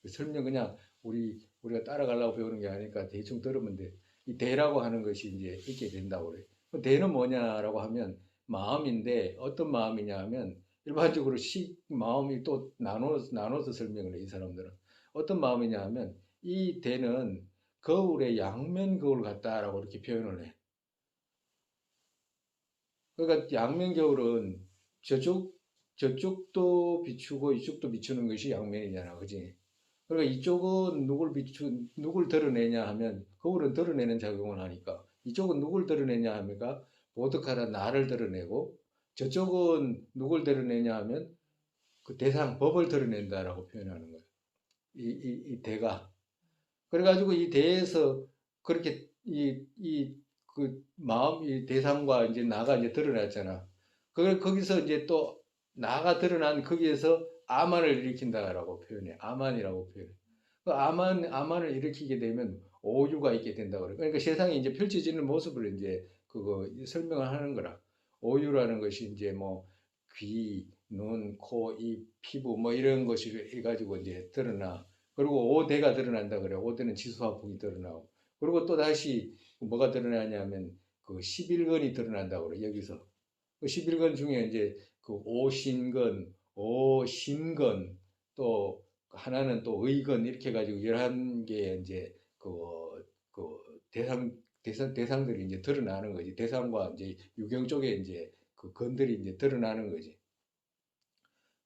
Speaker 1: 설명 그냥 우리가 따라가려고 배우는 게 아니니까 대충 들으면 돼. 이 대라고 하는 것이 이제 있게 된다고 그래. 대는 뭐냐라고 하면 마음인데 어떤 마음이냐 하면 일반적으로 마음이 또 나눠서 설명을 해, 이 사람들은. 어떤 마음이냐 하면 이 대는 거울의 양면 거울 같다라고 이렇게 표현을 해. 그러니까 양면 거울은 저쪽도 비추고 이쪽도 비추는 것이 양면이잖아. 그지? 그러니까 이쪽은 누굴 드러내냐 하면 거울은 드러내는 작용을 하니까 이쪽은 누굴 드러내냐 하니까 보드카라 나를 드러내고 저쪽은 누굴 드러내냐 하면 그 대상 법을 드러낸다라고 표현하는 거예요. 이 대가. 그래가지고 이 대에서 그렇게 그 마음, 이 대상과 이제 나가 이제 드러났잖아. 거기서 이제 또 나가 드러난 거기에서 아만을 일으킨다라고 표현해. 아만이라고 표현해. 그 아만을 일으키게 되면 오유가 있게 된다 그래. 그러니까 세상에 이제 펼쳐지는 모습을 이제 그거 설명을 하는 거라. 오유라는 것이 이제 뭐 귀, 눈, 코, 입, 피부 뭐 이런 것이 해가지고 이제 드러나. 그리고 오대가 드러난다 그래. 오대는 지수화풍이 드러나고. 그리고 또 다시 뭐가 드러나냐면 그 11건이 드러난다 그래. 여기서. 그 11건 중에 이제 그 오신건, 오신건, 또 하나는 또 의건 이렇게 해가지고 11개의 이제 그 대상들이 이제 드러나는 거지. 대상과 이제 유경 쪽에 이제 그 건들이 이제 드러나는 거지.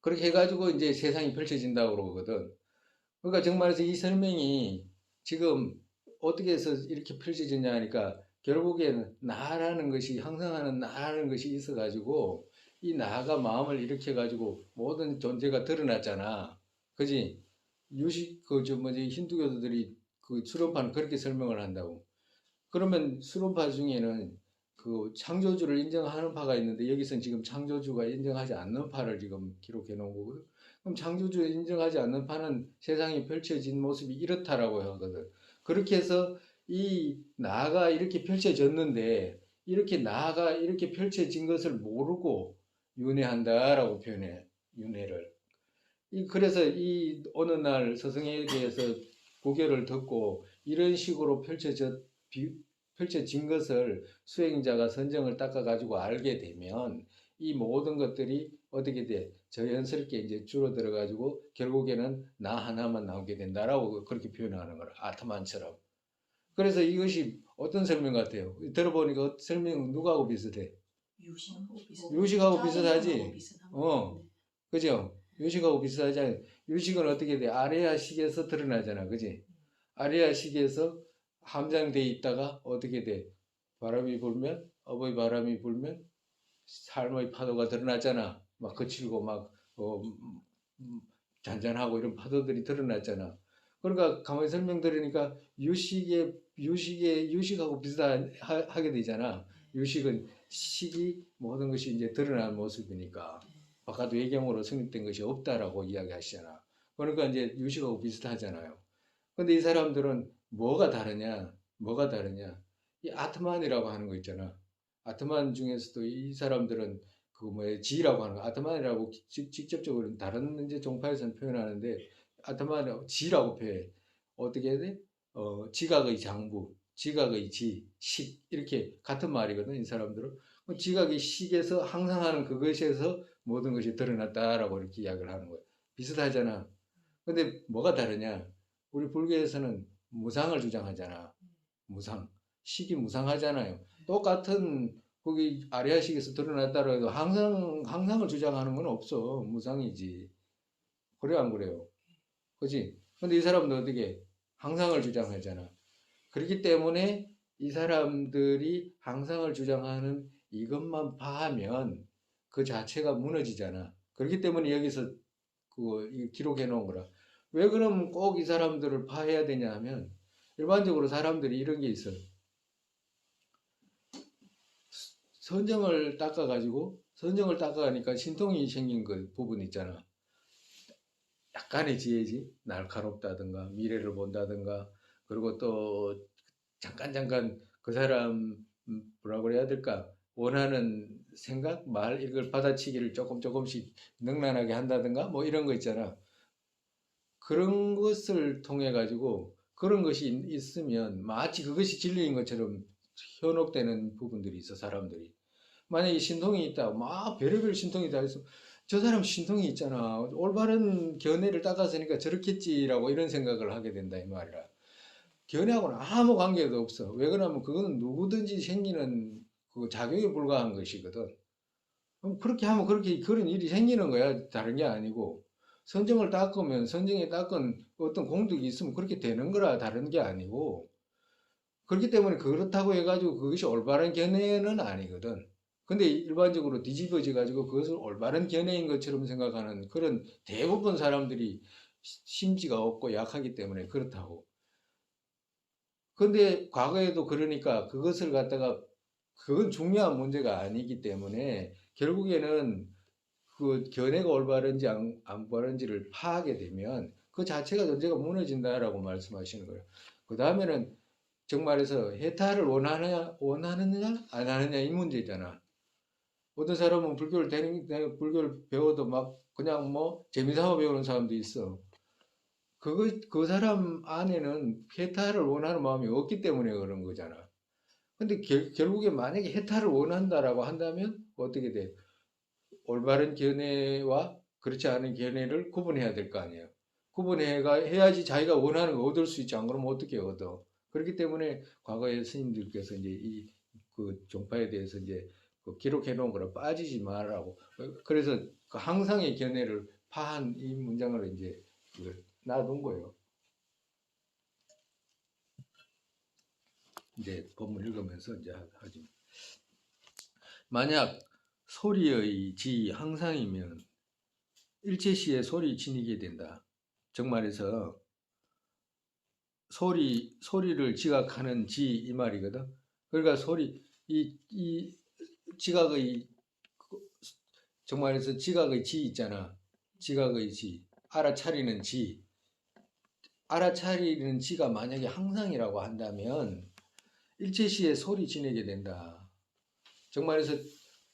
Speaker 1: 그렇게 해가지고 이제 세상이 펼쳐진다고 그러거든. 그러니까 정말에서 이 설명이 지금 어떻게 해서 이렇게 펼쳐지냐 하니까 결국에는 나라는 것이 형성하는 나라는 것이 있어가지고 이 나가 마음을 일으켜가지고 모든 존재가 드러났잖아. 그지? 저 뭐지 힌두교도들이 그 수론파는 그렇게 설명을 한다고. 그러면 수론파 중에는 그 창조주를 인정하는 파가 있는데 여기서는 지금 창조주가 인정하지 않는 파를 지금 기록해 놓은 거거든. 그럼 창조주를 인정하지 않는 파는 세상에 펼쳐진 모습이 이렇다라고 하거든. 그렇게 해서 이 나가 이렇게 펼쳐졌는데 이렇게 나가 이렇게 펼쳐진 것을 모르고 윤회한다라고 표현해. 윤회를. 그래서 이 어느 날 스승에 대해서 고개를 듣고 이런 식으로 펼쳐진 것을 수행자가 선정을 닦아가지고 알게 되면 이 모든 것들이 어떻게 돼? 자연스럽게 이제 줄어들어가지고 결국에는 나 하나만 나오게 된다라고 그렇게 표현하는 거라. 아트만처럼. 그래서 이것이 어떤 설명 같아요? 들어보니까 설명 누구하고 비슷해? 유식하고 비슷하지? 어, 그죠? 유식하고 비슷하지? 유식은 어떻게 돼? 아래아식에서 드러나잖아. 그지? 아래아식에서 함장돼 있다가 어떻게 돼? 바람이 불면, 어버이 바람이 불면 삶의 파도가 드러나잖아. 막 거칠고 막, 음, 잔잔하고 이런 파도들이 드러났잖아. 그러니까 가만히 설명 들으니까 유식하고 비슷하게 되잖아. 유식은 식이 모든 것이 이제 드러난 모습이니까 바깥 외경으로 성립된 것이 없다라고 이야기하시잖아. 그러니까 이제 유식하고 비슷하잖아요. 근데 이 사람들은 뭐가 다르냐? 뭐가 다르냐? 이 아트만이라고 하는 거 있잖아. 아트만 중에서도 이 사람들은 그 뭐에 지라고 하는 거, 아트만이라고 직접적으로 다른 이제 종파에서는 표현하는데 아트만 지라고 표해. 어떻게 해야 돼? 지각의 장부, 지각의 지, 식 이렇게 같은 말이거든. 이 사람들은 지각의 식에서 항상하는 그것에서 모든 것이 드러났다라고 이렇게 이야기를 하는 거야. 비슷하잖아. 근데 뭐가 다르냐? 우리 불교에서는 무상을 주장하잖아. 무상. 식이 무상하잖아요. 똑같은 거기 아리아식에서 드러났다고 해도 항상을 주장하는 건 없어. 무상이지. 그래 안 그래요? 그지? 근데 이 사람도 어떻게 항상을 주장하잖아. 그렇기 때문에 이 사람들이 항상을 주장하는 이것만 파하면 그 자체가 무너지잖아. 그렇기 때문에 여기서 기록해 놓은 거라. 왜 그럼 꼭 이 사람들을 파해야 되냐 하면 일반적으로 사람들이 이런 게 있어. 선정을 닦아가니까 신통이 생긴 그 부분 있잖아. 약간의 지혜지. 날카롭다든가 미래를 본다든가 그리고 또 잠깐 그 사람 뭐라 그래야 될까? 원하는 생각, 말 이걸 받아치기를 조금씩 능란하게 한다든가 뭐 이런 거 있잖아. 그런 것을 통해 가지고 그런 것이 있으면 마치 그것이 진리인 것처럼 현혹되는 부분들이 있어 사람들이. 만약에 신통이 있다, 막 별의별 신통이 다 있으면 저 사람 신통이 있잖아. 올바른 견해를 따갔으니까 저렇겠지라고 이런 생각을 하게 된다 이 말이라. 견해하고는 아무 관계도 없어. 왜 그러냐면 그거는 누구든지 생기는 그 작용에 불과한 것이거든. 그럼 그렇게 하면 그렇게 그런 일이 생기는 거야. 다른 게 아니고. 선정을 닦으면 선정에 닦은 어떤 공덕이 있으면 그렇게 되는 거라 다른 게 아니고. 그렇기 때문에 그렇다고 해가지고 그것이 올바른 견해는 아니거든. 근데 일반적으로 뒤집어져 가지고 그것을 올바른 견해인 것처럼 생각하는 그런 대부분 사람들이 심지가 없고 약하기 때문에 그렇다고. 근데 과거에도 그러니까 그것을 갖다가 그건 중요한 문제가 아니기 때문에 결국에는 그 견해가 올바른지 안 올바른지를 파악하게 되면 그 자체가 전제가 무너진다라고 말씀하시는 거예요. 그 다음에는 정말해서 해탈을 원하느냐 안 하느냐 이 문제잖아. 어떤 사람은 불교를 배워도 막 그냥 뭐 재미삼아 배우는 사람도 있어. 그 사람 안에는 해탈을 원하는 마음이 없기 때문에 그런 거잖아. 근데 결국에 만약에 해탈을 원한다라고 한다면 어떻게 돼? 올바른 견해와 그렇지 않은 견해를 구분해야 될 거 아니에요. 해야지 자기가 원하는 거 얻을 수 있지. 안 그러면 어떻게 얻어? 그렇기 때문에 과거에 스님들께서 이제 그 종파에 대해서 이제 그 기록해 놓은 거라 빠지지 말라고. 그래서 그 항상의 견해를 파한 이 문장을 이제 놔둔 거예요. 이제 본문 읽으면서 이제 하죠. 만약 소리의 지 항상이면 일체시에 소리 지니게 된다. 정말에서 소리를 지각하는 지 이 말이거든. 그러니까 이 지각의 정말에서 지각의 지 있잖아. 지각의 지, 알아차리는 지, 알아차리는 지가 만약에 항상이라고 한다면 일체시에 소리 지내게 된다. 정말에서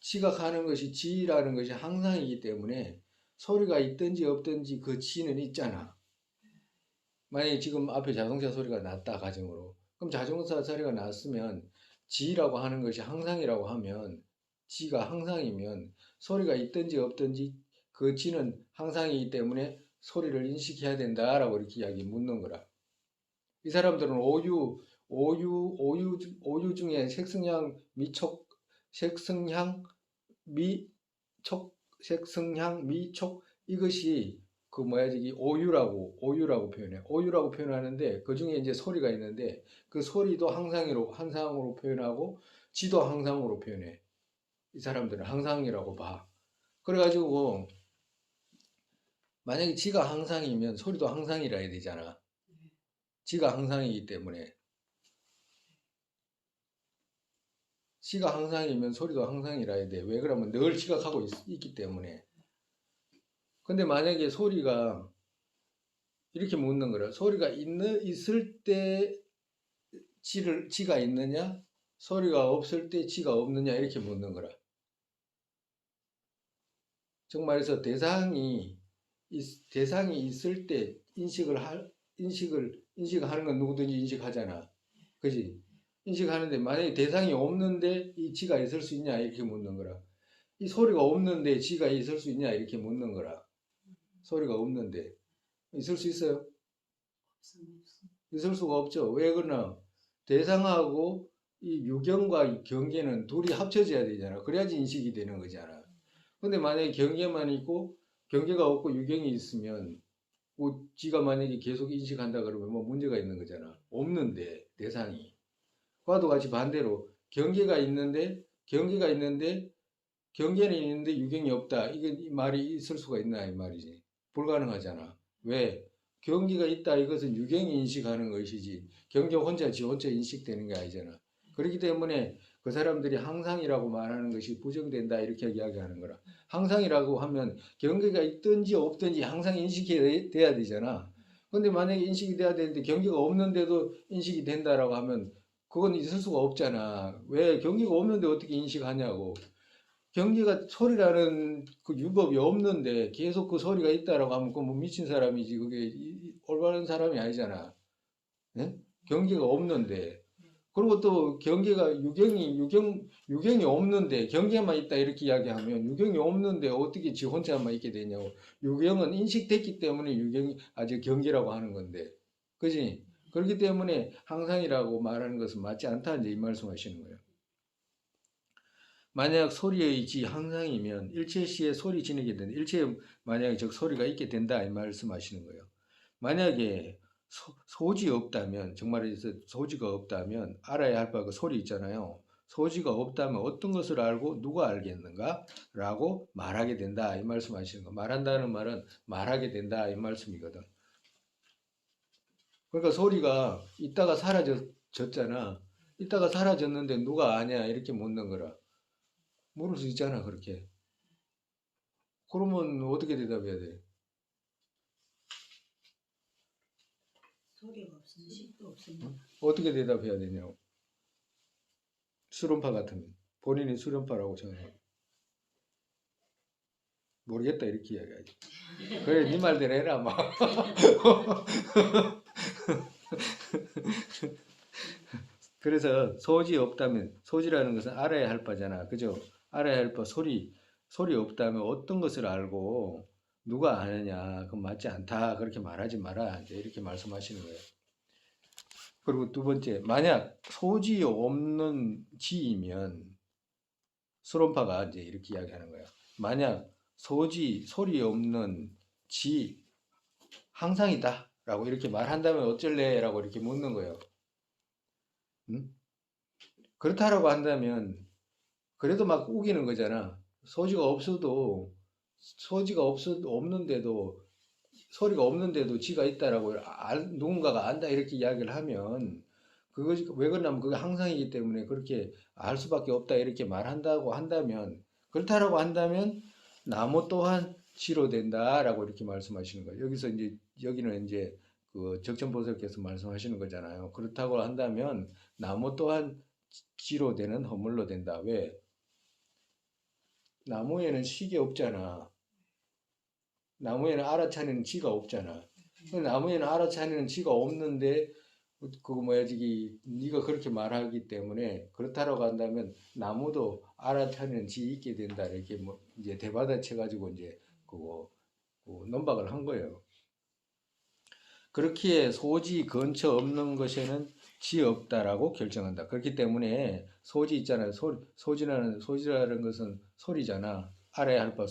Speaker 1: 지각하는 것이 지라는 것이 항상이기 때문에 소리가 있든지 없든지 그 지는 있잖아. 만약에 지금 앞에 자동차 소리가 났다 가정으로 그럼 자동차 소리가 났으면 지라고 하는 것이 항상이라고 하면 지가 항상이면 소리가 있든지 없든지 그 지는 항상이기 때문에 소리를 인식해야 된다라고 이렇게 이야기 묻는 거라. 이 사람들은 오유 중에 색성향 미촉 색성향 미촉 색성향 미촉 이것이 그 뭐야 저기 오유라고 표현해. 오유라고 표현하는데 그 중에 이제 소리가 있는데 그 소리도 항상으로 표현하고 지도 항상으로 표현해. 이 사람들은 항상이라고 봐. 그래가지고 만약에 지가 항상이면 소리도 항상이라 해야 되잖아. 지가 항상이기 때문에 지가 항상이면 소리도 항상이라 해야 돼. 왜 그러면 늘 지각하고 있기 때문에. 근데 만약에 소리가 이렇게 묻는 거라. 소리가 있을 때 지가 있느냐? 소리가 없을 때 지가 없느냐? 이렇게 묻는 거라. 정말해서 대상이 있을 때 인식하는 건 누구든지 인식하잖아. 그지? 인식하는데 만약에 대상이 없는데 이 지가 있을 수 있냐? 이렇게 묻는 거라. 이 소리가 없는데 지가 있을 수 있냐? 이렇게 묻는 거라. 소리가 없는데 있을 수 있어요? 있을 수가 없죠. 왜 그러나 대상하고 이 유경과 이 경계는 둘이 합쳐져야 되잖아. 그래야지 인식이 되는 거잖아. 근데 만약에 경계만 있고 경계가 없고 유경이 있으면 지가 만약에 계속 인식한다 그러면 뭐 문제가 있는 거잖아. 없는데 대상이. 그와도 같이 반대로 경계는 있는데 유경이 없다. 이게 이 말이 있을 수가 있나 이 말이지. 불가능하잖아. 왜? 경계가 있다. 이것은 유경이 인식하는 것이지. 경계 혼자 지 혼자 인식되는 게 아니잖아. 그렇기 때문에 그 사람들이 항상이라고 말하는 것이 부정된다 이렇게 이야기하는 거라. 항상이라고 하면 경계가 있든지 없든지 항상 인식이 돼야 되잖아. 근데 만약에 인식이 돼야 되는데 경계가 없는데도 인식이 된다라고 하면 그건 있을 수가 없잖아. 왜 경계가 없는데 어떻게 인식하냐고. 경계가 소리라는 그 유법이 없는데 계속 그 소리가 있다라고 하면 그뭐 미친 사람이지 그게 올바른 사람이 아니잖아. 예? 경계가 없는데 그리고 또 경계가 유경이 없는데 경계만 있다 이렇게 이야기하면 유경이 없는데 어떻게 지 혼자만 있게 되냐고. 유경은 인식됐기 때문에 유경이 아주 경계라고 하는 건데, 그지? 그렇기 때문에 항상이라고 말하는 것은 맞지 않다 이제 이 말씀하시는 거예요. 만약 소리의 지 항상이면 일체시에 소리 지니게 된다. 일체에 만약에 즉 소리가 있게 된다 이 말씀하시는 거예요. 만약에 소지 없다면 정말에서 소지가 없다면 알아야 할 바가 소리 있잖아요. 소지가 없다면 어떤 것을 알고 누가 알겠는가? 라고 말하게 된다 이 말씀하시는 거. 말한다는 말은 말하게 된다 이 말씀이거든. 그러니까 소리가 있다가 사라졌잖아. 있다가 사라졌는데 누가 아냐 이렇게 묻는 거라. 모를 수 있잖아, 그렇게. 그러면 어떻게 대답해야 돼?
Speaker 2: 소리가 없으면 식도 없습니다.
Speaker 1: 어떻게 대답해야 되냐고. 수렴파 같으면. 본인이 수렴파라고 생각해. 모르겠다, 이렇게 이야기하지. 그래, 네 말대로 해라, 막. 그래서 소지 없다면, 소지라는 것은 알아야 할 바잖아. 그죠? 알아야 할 바, 소리 없다면 어떤 것을 알고 누가 아느냐. 그건 맞지 않다. 그렇게 말하지 마라. 이제 이렇게 말씀하시는 거예요. 그리고 두 번째, 만약 소지 없는 지이면 수론파가 이제 이렇게 이야기하는 거예요. 만약 소리 없는 지, 항상이다. 라고 이렇게 말한다면 어쩔래? 라고 이렇게 묻는 거예요. 응? 그렇다라고 한다면, 그래도 막 우기는 거잖아. 소지가 없는데도, 소리가 없는데도 지가 있다라고 누군가가 안다 이렇게 이야기를 하면 그것이 왜 그러냐면 그게 항상이기 때문에 그렇게 알 수밖에 없다 이렇게 말한다고 한다면 그렇다라고 한다면 나무 또한 지로 된다라고 이렇게 말씀하시는 거예요. 여기서 이제 여기는 이제 그 적천보살께서 말씀하시는 거잖아요. 그렇다고 한다면 나무 또한 지로 되는 허물로 된다. 왜? 나무에는 식이 없잖아. 나무에는 알아차리는 지가 없잖아. 나무에는 알아차리는 지가 없는데 그거 뭐야 저기 네가 그렇게 말하기 때문에 그렇다라고 한다면 나무도 알아차리는 지 있게 된다 이렇게 뭐 이제 대받아쳐 가지고 이제 그거 논박을 한 거예요. 그렇기에 소지 근처 없는 것에는 지 없다라고 결정한다. 그렇기 때문에 소지 있잖아요. 소지라는 것은 소리잖아. 알아야 할 바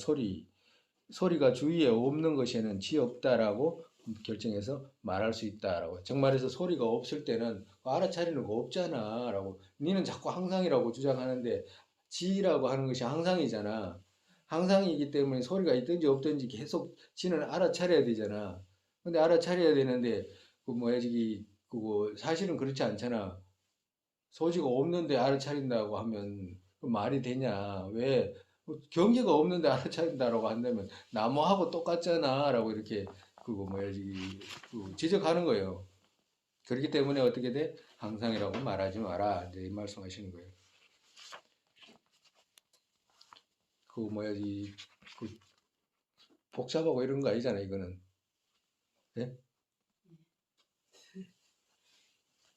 Speaker 1: 소리가 주위에 없는 것에는 지 없다라고 결정해서 말할 수 있다라고. 정말해서 소리가 없을 때는 알아차리는 거 없잖아라고. 니는 자꾸 항상이라고 주장하는데 지라고 하는 것이 항상이잖아. 항상이기 때문에 소리가 있든지 없든지 계속 지는 알아차려야 되잖아. 근데 알아차려야 되는데 그 뭐야 저기 그거 사실은 그렇지 않잖아. 소지가 없는데 알아차린다고 하면 그 말이 되냐? 왜 경계가 없는데 알아차린다라고 한다면 나무하고 똑같잖아라고 이렇게 그거 뭐야 지적하는 거예요. 그렇기 때문에 어떻게 돼? 항상이라고 말하지 마라. 이제 이 말씀하시는 거예요. 그 뭐야 그 복잡하고 이런 거 아니잖아 이거는. 네?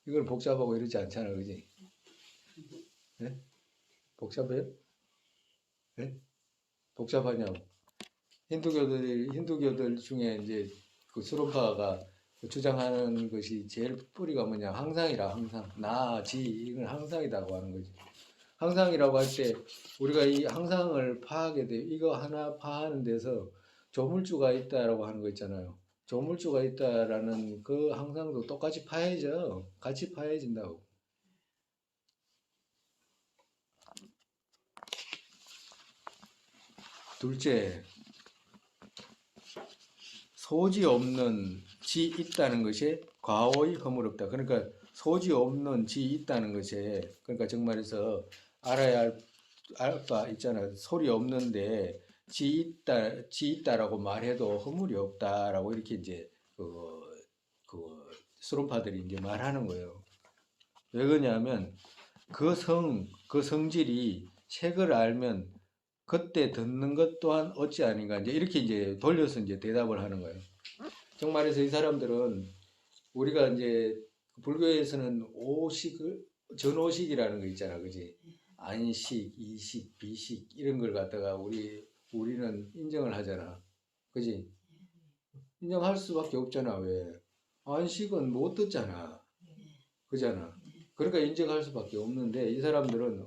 Speaker 1: 이건 복잡하고 이러지 않잖아, 그지? 네? 복잡해요? 네? 복잡하냐고. 힌두교들 중에 이제 그 수론파가 주장하는 것이 제일 뿌리가 뭐냐 항상이라 항상 지 이건 항상이라고 하는 거지. 항상이라고 할 때 우리가 이 항상을 파하게 돼 이거 하나 파하는 데서 조물주가 있다라고 하는 거 있잖아요. 조물주가 있다라는 그 항상도 똑같이 파해져. 같이 파해진다고. 둘째, 소지 없는 지 있다는 것이 과오의 허물없다. 그러니까 소지 없는 지 있다는 것에, 그러니까 정말해서 알아야 할 바 있잖아. 소리 없는데 지 있다라고 말해도 허물이 없다라고 이렇게 이제 그 수론파들이 이제 말하는 거예요. 왜 그러냐면 그 성질이 색을 알면 그때 듣는 것 또한 어찌 아닌가 이제 이렇게 이제 돌려서 이제 대답을 하는 거예요. 정말해서 이 사람들은 우리가 이제 불교에서는 오식을 전오식이라는 거 있잖아, 그지? 안식, 이식, 비식 이런 걸 갖다가 우리는 인정을 하잖아, 그지? 인정할 수밖에 없잖아. 왜? 안식은 못 듣잖아, 그잖아. 그러니까 인정할 수밖에 없는데 이 사람들은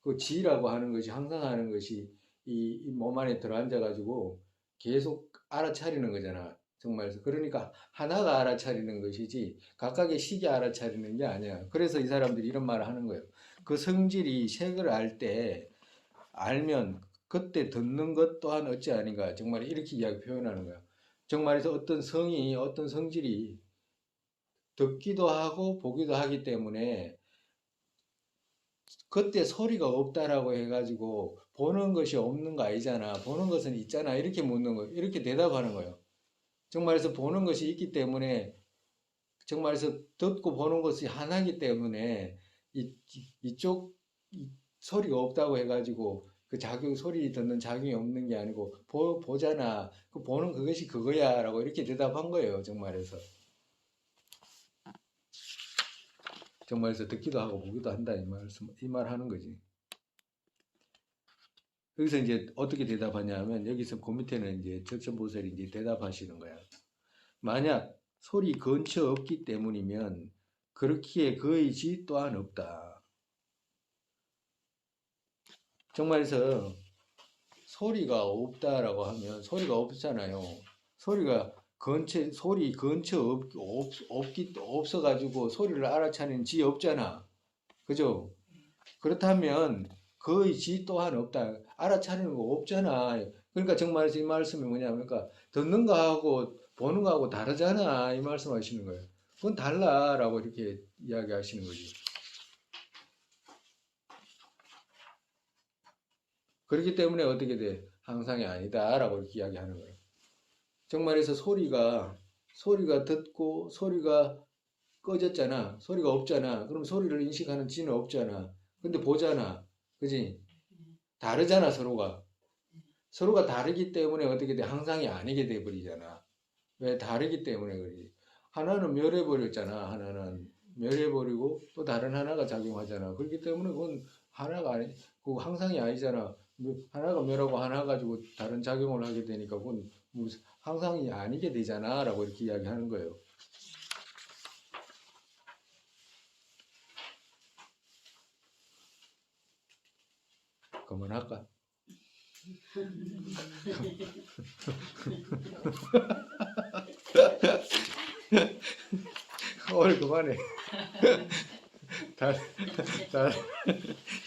Speaker 1: 그 지라고 하는 것이 항상 하는 것이 이 몸 안에 들어앉아 가지고 계속 알아차리는 거잖아. 정말 그러니까 하나가 알아차리는 것이지 각각의 식이 알아차리는 게 아니야. 그래서 이 사람들이 이런 말을 하는 거예요. 그 성질이 색을 알 때 알면 그때 듣는 것 또한 어찌 아닌가. 정말 이렇게 이야기 표현하는 거야. 정말에서 어떤 성이 어떤 성질이 듣기도 하고 보기도 하기 때문에 그때 소리가 없다라고 해가지고 보는 것이 없는 거 아니잖아. 보는 것은 있잖아. 이렇게 묻는 거예요. 이렇게 대답하는 거예요. 정말에서 보는 것이 있기 때문에 정말에서 듣고 보는 것이 하나이기 때문에 이쪽 소리가 없다고 해가지고 그 작용 소리 듣는 작용이 없는 게 아니고 보잖아. 그 보는 그것이 그거야라고 이렇게 대답한 거예요. 정말에서 정말에서 듣기도 하고 보기도 한다 이 말 하는 거지. 여기서 이제 어떻게 대답하냐면 여기서 그 밑에는 이제 적천보살이 이제 대답하시는 거야. 만약 소리 근처 없기 때문이면 그렇기에 그의 지 또한 없다. 정말에서 소리가 없다라고 하면 소리가 없잖아요. 소리 근처 없어가지고 소리를 알아차리는 지 없잖아. 그죠? 그렇다면 거의 지 또한 없다. 알아차리는 거 없잖아. 그러니까 정말 이 말씀이 뭐냐면, 그러니까 듣는 거하고 보는 거하고 다르잖아. 이 말씀 하시는 거예요. 그건 달라라고 이렇게 이야기하시는 거지. 그렇기 때문에 어떻게 돼? 항상이 아니다라고 이렇게 이야기하는 거예요. 정말에서 소리가 듣고 소리가 꺼졌잖아. 소리가 없잖아. 그럼 소리를 인식하는 지는 없잖아. 근데 보잖아. 그지? 다르잖아, 서로가. 서로가 다르기 때문에 어떻게 돼? 항상이 아니게 돼 버리잖아. 왜? 다르기 때문에 그러지. 하나는 멸해버렸잖아. 하나는 멸해버리고 또 다른 하나가 작용하잖아. 그렇기 때문에 그건 하나가 아니, 그 항상이 아니잖아. 하나가 멸하고 하나 가지고 다른 작용을 하게 되니까 그건 항상이 아니게 되잖아. 라고 이렇게 이야기하는 거예요. 그만할까? 오늘 그만해. 다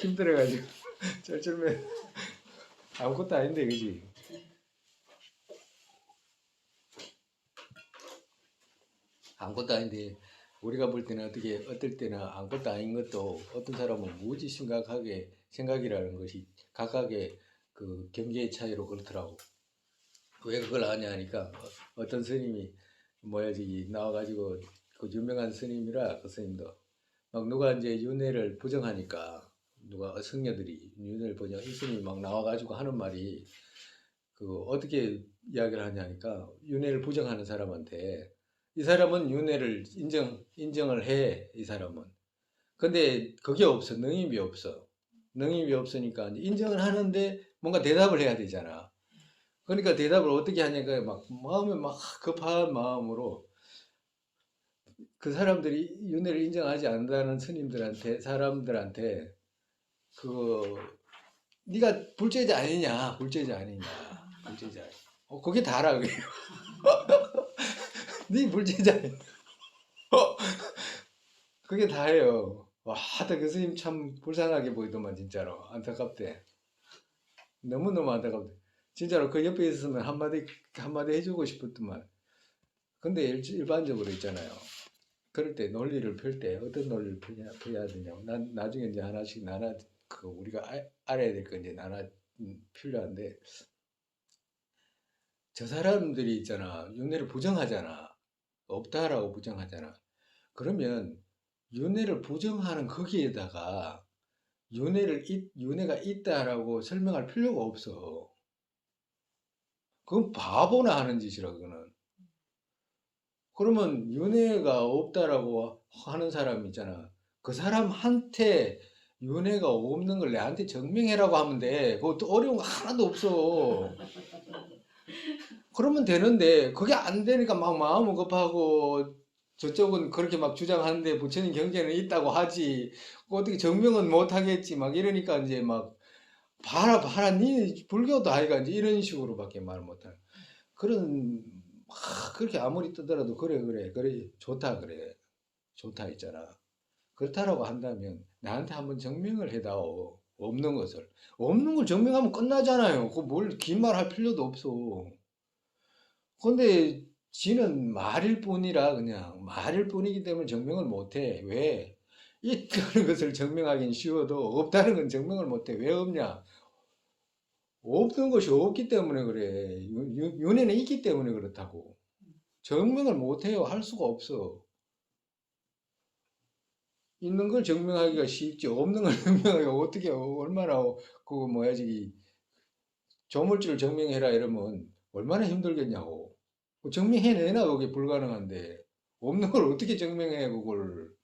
Speaker 1: 힘들어가지고 쩔쩔매 아무것도 아닌데 그지? 아무것도 아닌데 우리가 볼 때는 어떨 때는 아무것도 아닌 것도 어떤 사람은 무지 심각하게 생각이라는 것이 각각의 그 경계의 차이로 그렇더라고. 왜 그걸 하냐 하니까 어떤 스님이 뭐야지 나와가지고 그 유명한 스님이라 그 스님도 막 누가 이제 윤회를 부정하니까 누가 성녀들이 윤회를 부정 이 스님이 막 나와가지고 하는 말이 그 어떻게 이야기를 하냐니까 윤회를 부정하는 사람한테 이 사람은 윤회를 인정을 해. 이 사람은. 근데 그게 없어. 능임이 없어. 능임이 없으니까 인정을 하는데 뭔가 대답을 해야 되잖아. 그러니까 대답을 어떻게 하냐니까 막 마음에 막 급한 마음으로 그 사람들이 윤회를 인정하지 않는다는 스님들한테 사람들한테 그 네가 불제자 아니냐 불제자 아니냐 불제자 그게 다라 그래요. 네 불제자예요. 그게 다예요. 와, 하다 그 스님 참 불쌍하게 보이더만 진짜로 안타깝대. 너무너무 안타깝대. 진짜로 그 옆에 있었으면 한마디 해주고 싶었더만. 근데 일반적으로 있잖아요. 그럴 때 논리를 펼 때 어떤 논리를 펴야 되냐고. 난 나중에 이제 하나씩 그 우리가 알아야 될 거 이제 필요한데 저 사람들이 있잖아. 윤회를 부정하잖아. 없다라고 부정하잖아. 그러면 윤회를 부정하는 거기에다가 윤회가 있다라고 설명할 필요가 없어. 그건 바보나 하는 짓이라 그거는. 그러면 윤회가 없다라고 하는 사람이 있잖아. 그 사람한테 윤회가 없는 걸 내한테 증명해라고 하면 돼. 그것도 어려운 거 하나도 없어. 그러면 되는데 그게 안 되니까 막 마음은 급하고 저쪽은 그렇게 막 주장하는데 부처님 경전에 있다고 하지. 어떻게 증명은 못 하겠지. 막 이러니까 이제 막 봐라 니 불교도 아이가 이제 이런 식으로밖에 말 못하는. 그런 그렇게 아무리 뜨더라도 그래 좋다 그래 좋다 있잖아. 그렇다라고 한다면 나한테 한번 증명을 해다오. 없는 걸 증명하면 끝나잖아요. 그 뭘 긴 말 할 필요도 없어. 근데 지는 말일 뿐이라 그냥 말일 뿐이기 때문에 증명을 못해. 왜? 있다는 것을 증명하기는 쉬워도 없다는 건 증명을 못해. 왜 없냐? 없던 것이 없기 때문에 그래. 윤회는 있기 때문에 그렇다고. 증명을 못해요. 할 수가 없어. 있는 걸 증명하기가 쉽지. 없는 걸 증명하기가 어떻게, 얼마나, 그거 뭐야, 저기, 조물주를 증명해라 이러면 얼마나 힘들겠냐고. 증명해내나, 그게 불가능한데. 없는 걸 어떻게 증명해, 그걸.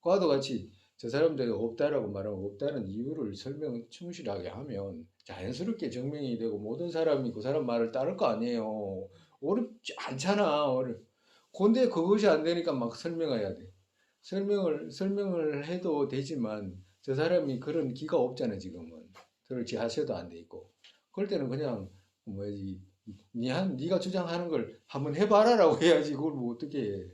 Speaker 1: 그와도 같이 저 사람들이 없다라고 말하면 없다는 이유를 설명을 충실하게 하면 자연스럽게 증명이 되고 모든 사람이 그 사람 말을 따를 거 아니에요. 어렵지 않잖아. 근데 그것이 안 되니까 막 설명해야 돼. 설명을 해도 되지만 저 사람이 그런 기가 없잖아, 지금은. 그렇지 하셔도 안 돼 있고. 그럴 때는 그냥 뭐지, 네가 주장하는 걸 한번 해봐라라고 해야지. 그걸 뭐 어떻게 해.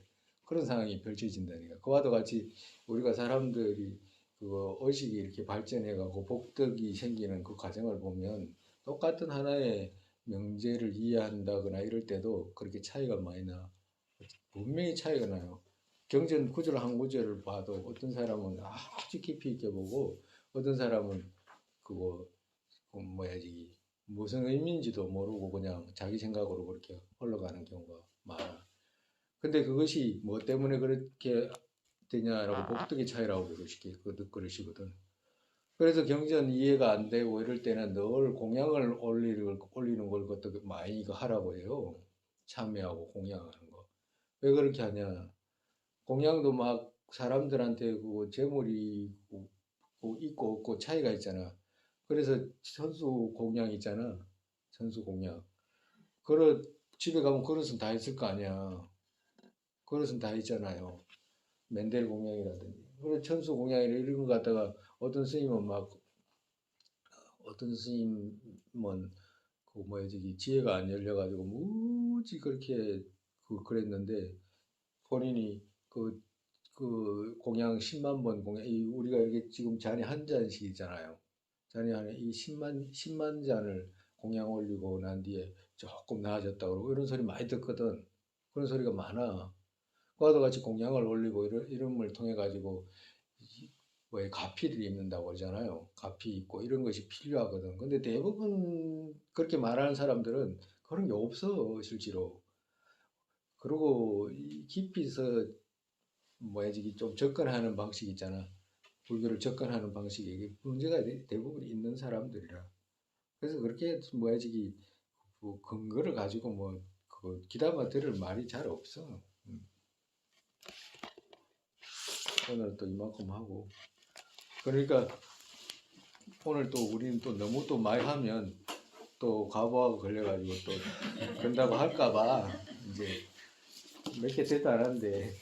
Speaker 1: 그런 상황이 펼쳐진다니까. 그와도 같이 우리가 사람들이 그 의식이 이렇게 발전해가고 복덕이 생기는 그 과정을 보면 똑같은 하나의 명제를 이해한다거나 이럴 때도 그렇게 차이가 많이 나. 분명히 차이가 나요. 경전 구절 한 구절을 봐도 어떤 사람은 아주 깊이 있게 보고 어떤 사람은 그거 뭐야지 무슨 의미인지도 모르고 그냥 자기 생각으로 그렇게 흘러가는 경우가 많아. 근데 그것이 뭐 때문에 그렇게 되냐라고 복덕의 차이라고 그러시거든. 그래서 경전 이해가 안 되고 이럴 때는 늘 공양을 올리는 걸 것도 많이 이거 하라고 해요. 참여하고 공양하는 거. 왜 그렇게 하냐? 공양도 막 사람들한테 그 재물이 있고 없고 차이가 있잖아. 그래서 천수 공양 있잖아. 천수 공양. 그릇 집에 가면 그릇은 다 있을 거 아니야. 그릇은 다 있잖아요. 맨델 공양이라든지. 그래 천수 공양이라 이런 거 갖다가 어떤 스님은 그 뭐야 저기 지혜가 안 열려가지고 무지 그렇게 그랬는데 본인이 그 공양 10만 번 공양 우리가 이게 지금 잔이 한 잔씩 있잖아요. 잔이 안에 이 10만 잔을 공양 올리고 난 뒤에 조금 나아졌다 그러고 이런 소리 많이 듣거든. 그런 소리가 많아. 그와도 같이 공양을 올리고 이런 걸 통해 가지고 왜 가피를 입는다고 그러잖아요. 가피 입고 이런 것이 필요하거든. 근데 대부분 그렇게 말하는 사람들은 그런 게 없어 실제로. 그리고 깊이서 뭐야지 좀 접근하는 방식 있잖아. 불교를 접근하는 방식이 이게 문제가 대부분 있는 사람들이라. 그래서 그렇게 뭐야지 그 근거를 가지고 그 기다마 들을 말이 잘 없어. 오늘 또 이만큼 하고. 그러니까 오늘 또 우리는 또 너무 또 많이 하면 또 과부하가 걸려가지고 또 그런다고 할까봐 이제 몇 개 됐다 안 하는데